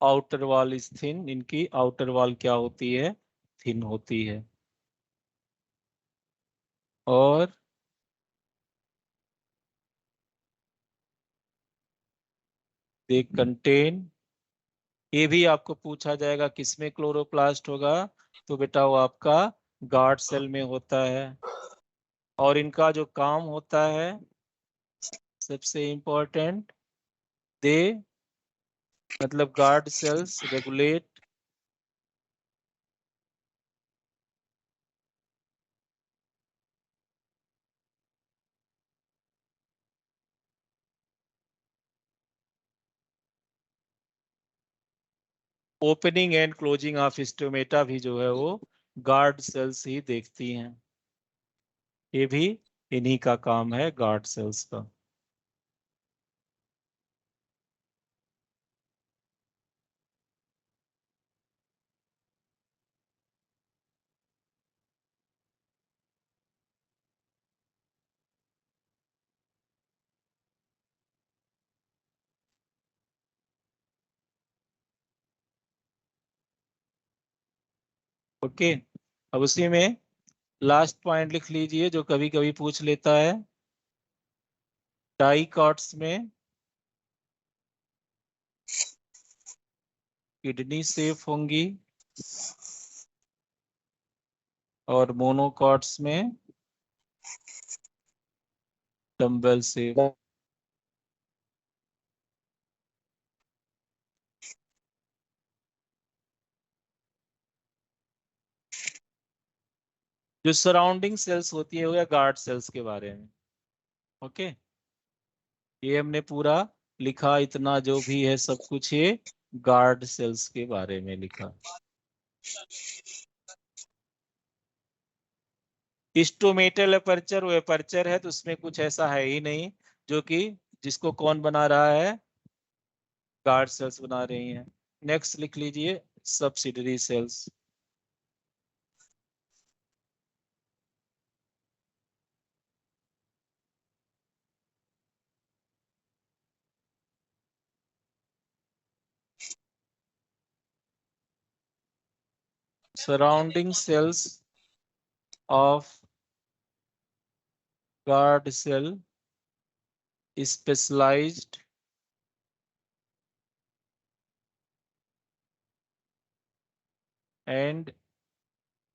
A: outer wall is thin. इनकी आउटर वॉल क्या होती है? थिन होती है। और दे कंटेन, ये भी आपको पूछा जाएगा किसमें क्लोरोप्लास्ट होगा, तो बेटा वो आपका गार्ड सेल में होता है। और इनका जो काम होता है सबसे इंपॉर्टेंट, दे मतलब guard cells regulate opening and closing of stomata भी जो है वो गार्ड सेल्स ही देखती हैं। ये भी इन्हीं का काम है, गार्ड सेल्स का। ओके, अब उसी में लास्ट पॉइंट लिख लीजिए जो कभी कभी पूछ लेता है। डाइकॉट्स में किडनी सेफ होंगी और मोनोकॉट्स में डंबल सेफ। जो सराउंडिंग सेल्स होती है वो या गार्ड सेल्स के बारे में। ओके, ये हमने पूरा लिखा, इतना जो भी है सब कुछ ये गार्ड सेल्स के बारे में लिखा। स्टोमेटल एपर्चर, वो एपर्चर है तो उसमें कुछ ऐसा है ही नहीं, जो कि जिसको कौन बना रहा है, गार्ड सेल्स बना रही हैं। नेक्स्ट लिख लीजिए subsidiary cells. surrounding cells of guard cell specialized and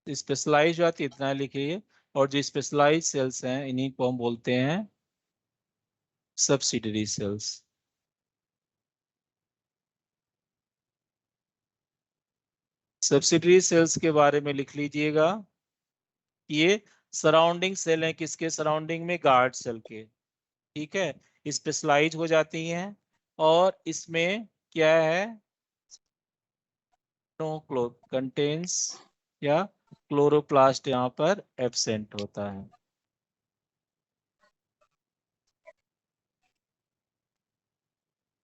A: specialise आती है, इतना लिखिए। और जो स्पेशलाइज सेल्स हैं इन्हीं को हम बोलते हैं सब्सिडरी सेल्स। सब्सिडरी सेल्स के बारे में लिख लीजिएगा, ये सराउंडिंग सेल है किसके सराउंडिंग में? गार्ड सेल के। ठीक है, स्पेशलाइज हो जाती हैं और इसमें क्या है, नो कंटेन्स या क्लोरोप्लास्ट यहाँ पर एब्सेंट होता है।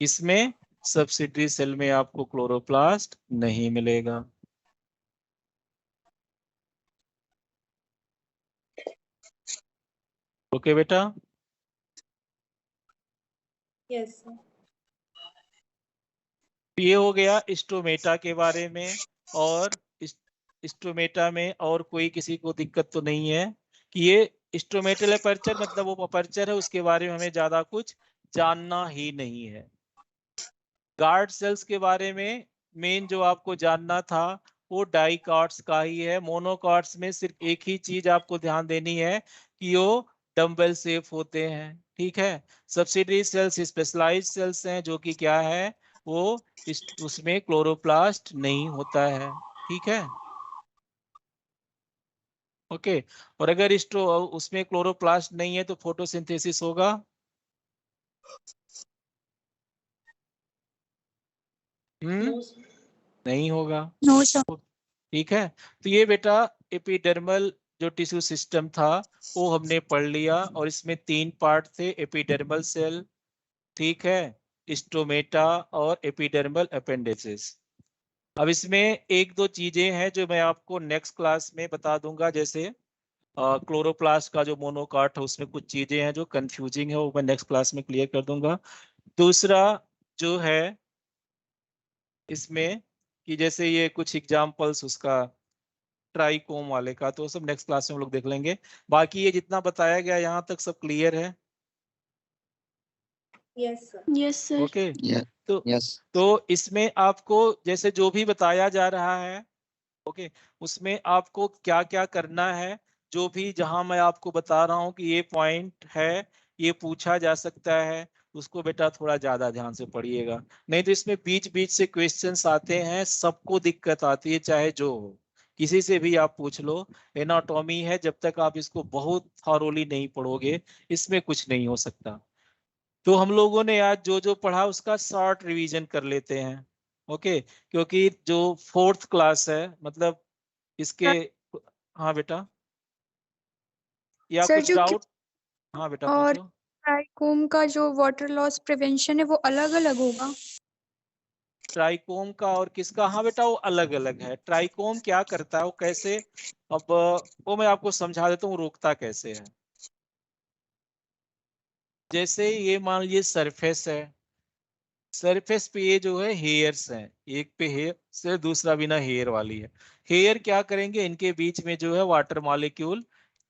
A: इसमें सब्सिडरी सेल में आपको क्लोरोप्लास्ट नहीं मिलेगा। ओके बेटा,
H: यस सर।
A: ये हो गया स्टोमेटा के बारे में। और स्टोमेटा में और कोई किसी को दिक्कत तो नहीं है कि ये स्टोमेटल अपर्चर मतलब वो अपर्चर है, उसके बारे में हमें ज्यादा कुछ जानना ही नहीं है। गार्ड सेल्स के बारे में मेन जो आपको जानना था वो डाइकार्ड्स का ही है। मोनोकार्ड्स में सिर्फ एक ही चीज आपको ध्यान देनी है कि वो डम्बल शेप होते हैं, ठीक है। सब्सिडरी सेल्स स्पेशलाइज्ड सेल्स हैं जो कि क्या है, वो उसमें क्लोरोप्लास्ट नहीं होता है, ठीक है। ओके, और अगर उसमें क्लोरोप्लास्ट नहीं है तो फोटोसिंथेसिस होगा? नहीं होगा।
I: No sir.
A: ठीक है, तो ये बेटा एपिडर्मल जो टिश्यू सिस्टम था वो हमने पढ़ लिया, और इसमें 3 पार्ट थे, एपिडर्मल सेल, ठीक है, स्टोमेटा और एपिडर्मल अपेंडिसेस। अब इसमें एक दो चीजें हैं जो मैं आपको नेक्स्ट क्लास में बता दूंगा, जैसे क्लोरोप्लास्ट का जो मोनोकाट है उसमें कुछ चीजें हैं जो कंफ्यूजिंग है, वो मैं नेक्स्ट क्लास में क्लियर कर दूंगा। दूसरा जो है इसमें कि जैसे ये कुछ एग्जांपल्स उसका ट्राइकोम वाले का, तो सब नेक्स्ट क्लास में हम लोग देख लेंगे। बाकी ये जितना बताया गया यहाँ तक सब क्लियर है?
H: Yes sir.
I: Yes sir.
A: Okay, तो
D: यस
A: तो इसमें आपको जैसे जो भी बताया जा रहा है, ओके, उसमें आपको क्या क्या करना है, जो भी जहां मैं आपको बता रहा हूं कि ये पॉइंट है, ये पूछा जा सकता है, उसको बेटा थोड़ा ज्यादा ध्यान से पढ़िएगा, नहीं तो इसमें बीच बीच से क्वेश्चंस आते हैं, सबको दिक्कत आती है चाहे जो हो, किसी से भी आप पूछ लो। एनाटॉमी है, जब तक आप इसको बहुत थॉरोली नहीं पढ़ोगे इसमें कुछ नहीं हो सकता। तो हम लोगों ने आज जो जो पढ़ा उसका शॉर्ट रिवीजन कर लेते हैं, ओके, क्योंकि जो 4th क्लास है मतलब इसके। हाँ बेटा, या
J: सर
A: कुछ
J: जो
A: डाउट? हाँ बेटा
J: और
A: पूछो।
J: ट्राइकोम का जो वाटर लॉस प्रिवेंशन है वो अलग अलग होगा?
A: ट्राइकोम का और किसका? हाँ बेटा वो अलग अलग है। ट्राइकोम क्या करता है, वो कैसे, अब वो मैं आपको समझा देता हूँ रोकता कैसे है। जैसे ये मान लीजिए सरफेस है, सरफेस पे ये जो है हेयर्स हैं, एक पे हेयर से दूसरा बिना हेयर वाली है। हेयर क्या करेंगे, इनके बीच में जो है वाटर मॉलिक्यूल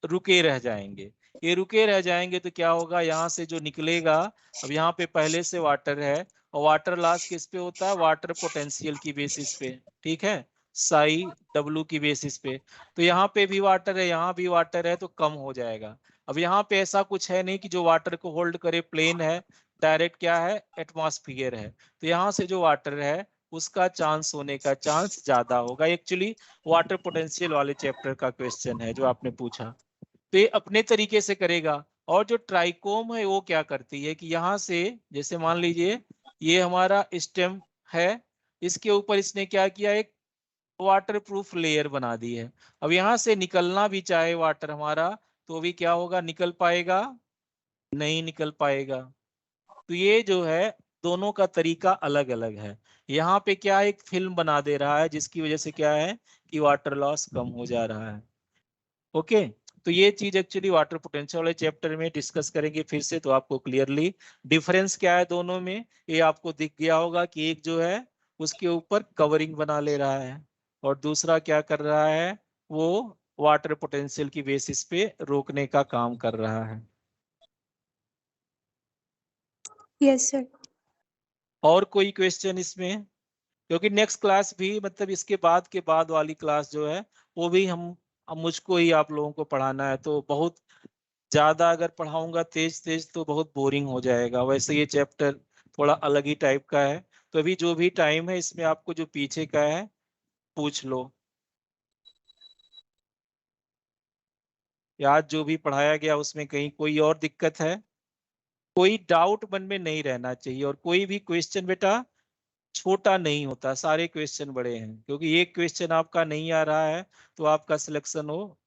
A: रुके रह जाएंगे। ये रुके रह जाएंगे तो क्या होगा, यहाँ से जो निकलेगा, अब यहाँ पे पहले से वाटर है, और वाटर लॉस किस पे होता है, वाटर पोटेंशियल की बेसिस पे, ठीक है, साई डब्लू की बेसिस पे। तो यहाँ पे भी वाटर है, यहाँ भी वाटर है, तो कम हो जाएगा। अब यहाँ पे ऐसा कुछ है नहीं कि जो वाटर को होल्ड करे, प्लेन है, डायरेक्ट क्या है, एटमॉस्फियर है, तो यहाँ से जो वाटर है उसका चांस होने का चांस ज्यादा होगा। एक्चुअली वाटर पोटेंशियल वाले चैप्टर का क्वेश्चन है जो आपने पूछा, तो ये अपने तरीके से करेगा। और जो ट्राइकोम है वो क्या करती है कि यहाँ से जैसे मान लीजिए ये हमारा स्टेम है, इसके ऊपर इसने क्या किया, एक वाटर प्रूफ लेयर बना दी है। अब यहाँ से निकलना भी चाहे वाटर हमारा, तो भी क्या होगा, निकल पाएगा? नहीं निकल पाएगा। तो ये जो है दोनों का तरीका अलग अलग है। यहाँ पे क्या है, एक फिल्म बना दे रहा है जिसकी वजह से क्या है कि वाटर लॉस कम हो जा रहा है। ओके, तो ये चीज एक्चुअली वाटर पोटेंशियल वाले चैप्टर में डिस्कस करेंगे फिर से, तो आपको क्लियरली डिफरेंस क्या है दोनों में ये आपको दिख गया होगा कि एक जो है उसके ऊपर कवरिंग बना ले रहा है, और दूसरा क्या कर रहा है, वो वाटर पोटेंशियल की बेसिस पे रोकने का काम कर रहा है।
J: Yes sir.
A: और कोई क्वेश्चन इसमें? क्योंकि नेक्स्ट क्लास भी मतलब इसके बाद के बाद वाली क्लास जो है वो भी अब मुझको ही आप लोगों को पढ़ाना है, तो बहुत ज्यादा अगर पढ़ाऊंगा तेज तेज तो बहुत बोरिंग हो जाएगा। वैसे ये चैप्टर थोड़ा अलग ही टाइप का है, तो अभी जो भी टाइम है इसमें आपको जो पीछे का है पूछ लो, या आज जो भी पढ़ाया गया उसमें कहीं कोई और दिक्कत है? कोई डाउट मन में नहीं रहना चाहिए, और कोई भी क्वेश्चन बेटा छोटा नहीं होता, सारे क्वेश्चन बड़े हैं, क्योंकि एक क्वेश्चन आपका नहीं आ रहा है तो आपका सिलेक्शन वो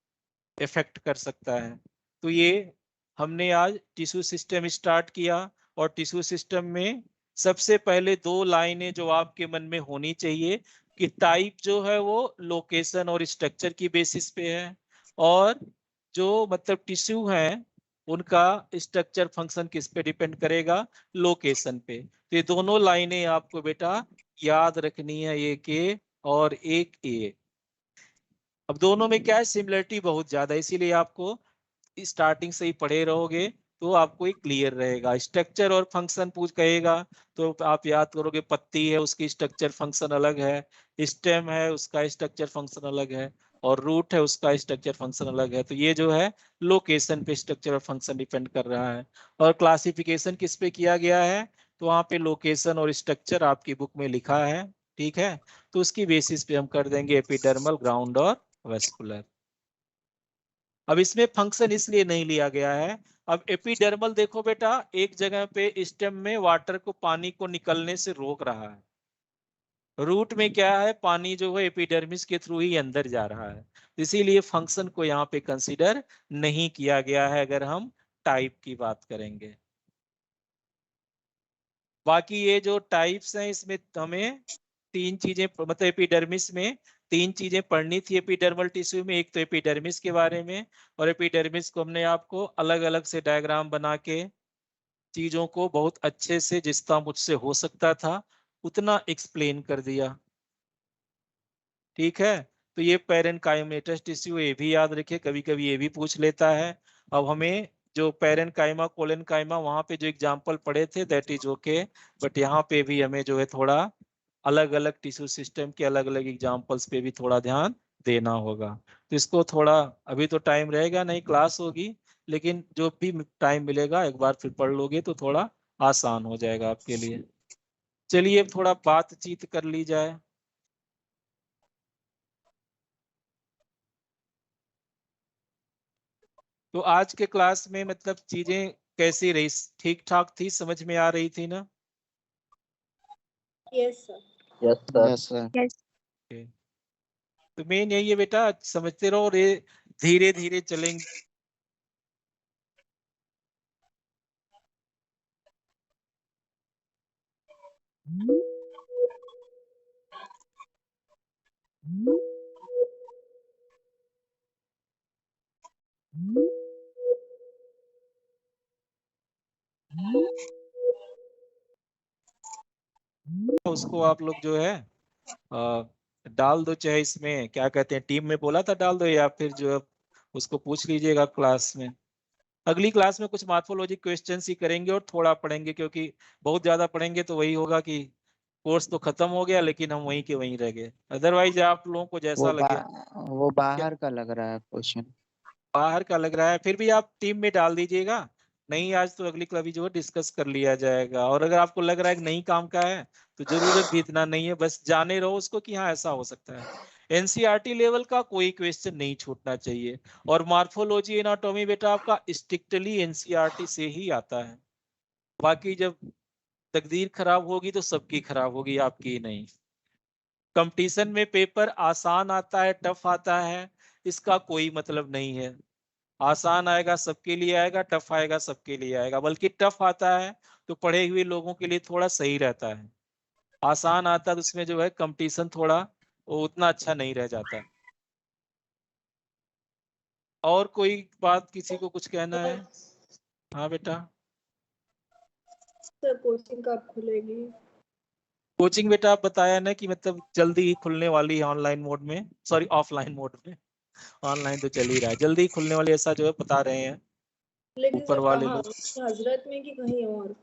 A: इफेक्ट कर सकता है। तो ये हमने आज टिश्यू सिस्टम स्टार्ट किया, और टिश्यू सिस्टम में सबसे पहले 2 लाइनें जो आपके मन में होनी चाहिए कि टाइप जो है वो लोकेशन और स्ट्रक्चर की बेसिस पे है, और जो मतलब टिश्यू है उनका स्ट्रक्चर फंक्शन किस पे डिपेंड करेगा? लोकेशन पे। तो ये दोनों लाइनें आपको बेटा याद रखनी है, एक ए और एक ए। अब दोनों में क्या है, सिमिलरिटी बहुत ज्यादा है, इसीलिए आपको स्टार्टिंग से ही पढ़े रहोगे तो आपको ये क्लियर रहेगा। स्ट्रक्चर और फंक्शन पूछ कहेगा तो आप याद करोगे, पत्ती है उसकी स्ट्रक्चर फंक्शन अलग है, स्टेम है उसका स्ट्रक्चर फंक्शन अलग है, और रूट है उसका स्ट्रक्चर फंक्शन अलग है। तो ये जो है लोकेशन पे स्ट्रक्चर और फंक्शन डिपेंड कर रहा है। और क्लासिफिकेशन किस पे किया गया है? तो वहाँ पे लोकेशन और स्ट्रक्चर आपकी बुक में लिखा है, ठीक है। तो उसकी बेसिस पे हम कर देंगे एपिडर्मल, ग्राउंड और वेस्कुलर। अब इसमें फंक्शन इसलिए नहीं लिया गया है। अब एपिडर्मल देखो बेटा, एक जगह पे स्टेम में वाटर को, पानी को निकलने से रोक रहा है। रूट में क्या है, पानी जो है एपिडर्मिस के थ्रू ही अंदर जा रहा है, इसीलिए फंक्शन को यहाँ पे कंसीडर नहीं किया गया है अगर हम टाइप की बात करेंगे। बाकी ये जो टाइप्स हैं इसमें हमें तीन चीजें, मतलब एपिडर्मिस में तीन चीजें पढ़नी थी एपिडर्मल टिश्यू में। एक तो एपिडर्मिस के बारे में, और एपिडर्मिस को हमने आपको अलग अलग से डायग्राम बना के चीजों को बहुत अच्छे से, जितना मुझसे हो सकता था उतना एक्सप्लेन कर दिया, ठीक है। तो ये पैरेन्काइमेटस टिश्यू, ये भी याद रखिए, कभी कभी ये भी पूछ लेता है। अब हमें जो पैरेन्काइमा, कोलेनकाइमा, वहां पे जो एग्जांपल पढ़े थे दैट इज ओके, बट यहाँ पे भी हमें जो है थोड़ा अलग अलग टिश्यू सिस्टम के अलग अलग एग्जांपल्स पे भी थोड़ा ध्यान देना होगा। तो इसको थोड़ा, अभी तो टाइम रहेगा नहीं, क्लास होगी, लेकिन जो भी टाइम मिलेगा एक बार फिर पढ़ लोगे तो थोड़ा आसान हो जाएगा आपके लिए। चलिए थोड़ा बातचीत कर ली जाए। तो आज के क्लास में मतलब चीजें कैसी रही? ठीक ठाक थी, समझ में आ रही थी ना?
H: Yes sir.
E: Yes sir.
D: Yes sir.
J: Yes.
A: तो मेन यही है बेटा, समझते रहो और ये धीरे धीरे चलेंगे। उसको आप लोग जो है डाल दो, चाहे इसमें क्या कहते हैं, टीम में बोला था डाल दो, या फिर जो है उसको पूछ लीजिएगा क्लास में। अगली क्लास में कुछ मार्फोलॉजी क्वेश्चंस ही करेंगे और थोड़ा पढ़ेंगे, क्योंकि बहुत ज्यादा पढ़ेंगे तो वही होगा कि कोर्स तो खत्म हो गया लेकिन हम वहीं के वहीं रह गए। अदरवाइज आप लोगों को जैसा लगे।
D: वो बाहर का लग रहा है क्वेश्चन।
A: बाहर का लग रहा है, फिर भी आप टीम में डाल दीजिएगा। नहीं आज तो अगली कभी जो है डिस्कस कर लिया जाएगा। और अगर आपको लग रहा है कि नहीं काम का है तो जरूरत भी इतना नहीं है, बस जाने रहो उसको कि हाँ ऐसा हो सकता है। एनसीईआरटी लेवल का कोई क्वेश्चन नहीं छूटना चाहिए। और मार्फोलॉजी एनाटॉमी बेटा आपका स्ट्रिक्टली एनसीईआरटी से ही आता है। बाकी जब तकदीर खराब होगी तो सबकी खराब होगी, आपकी नहीं। कंपटीशन में पेपर आसान आता है, टफ आता है, इसका कोई मतलब नहीं है। आसान आएगा सबके लिए आएगा, टफ आएगा सबके लिए आएगा। बल्कि टफ आता है तो पढ़े हुए लोगों के लिए थोड़ा सही रहता है, आसान आता है तो उसमें जो है कंपटीशन थोड़ा वो उतना अच्छा नहीं रह जाता। और कोई बात किसी को कुछ कहना है? हाँ बेटा।
H: सर कोचिंग कब खुलेगी?
A: कोचिंग बेटा आप बताया ना कि मतलब जल्दी ही खुलने वाली है, ऑनलाइन मोड में, सॉरी ऑफलाइन मोड में। ऑनलाइन तो चल ही रहा है, जल्दी ही खुलने वाली ऐसा जो है बता रहे हैं
H: लेकिन
A: ऊपर
H: सर
A: वाले
H: कहाँ,
A: लोग।
H: हजरत में कि कहीं और?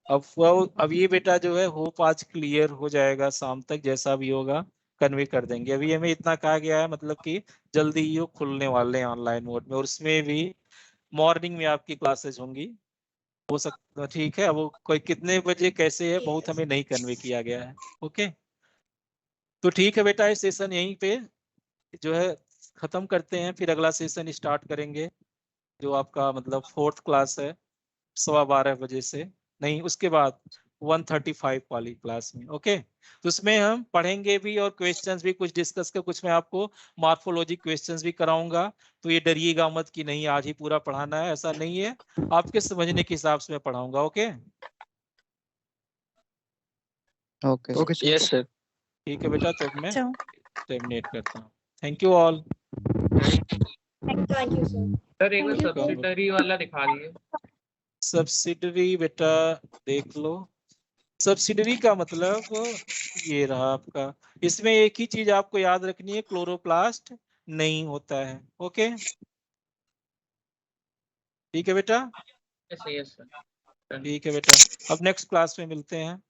A: अब ये बेटा जो है होप आज क्लियर हो जाएगा, शाम तक जैसा भी होगा कन्वे कर देंगे। अभी हमें इतना कहा गया है मतलब कि जल्दी ही वो खुलने वाले हैं ऑनलाइन मोड में, और उसमें भी मॉर्निंग में आपकी क्लासेज होंगी। हो सकता, ठीक है, वो कोई कितने बजे कैसे है बहुत हमें नहीं कन्वे किया गया है। ओके, तो ठीक है बेटा, इस सेशन यहीं पे जो है खत्म करते हैं, फिर अगला सेशन स्टार्ट करेंगे जो आपका मतलब 4th क्लास है 12:15 बजे से, नहीं उसके बाद 1:35 वाली क्लास में। ओके, तो उसमें हम पढ़ेंगे भी और क्वेश्चंस भी कुछ डिस्कस कर, कुछ मैं आपको मार्फोलॉजी क्वेश्चंस भी कराऊंगा। तो ये डरिएगा मत कि नहीं आज ही पूरा पढ़ाना है, ऐसा नहीं है, आपके समझने के हिसाब से मैं पढ़ाऊंगा। Okay
D: okay
G: okay sir.
E: Yes sir.
A: ठीक है बेटा, तो मैं
J: अच्छा।
A: टर्मिनेट करता हूँ। Thank you all.
H: Thank you sir.
B: Sir एक बार
J: Thank you, sir.
B: सब्सिडरी वाला दिखा दिए।
A: सब्सिडरी बेटा देख लो, सब्सिडरी का मतलब ये रहा आपका। इसमें एक ही चीज आपको याद रखनी है, क्लोरोप्लास्ट नहीं होता है। ओके ठीक है बेटा,
B: सही है सर।
A: ठीक है बेटा, अब नेक्स्ट क्लास में मिलते हैं।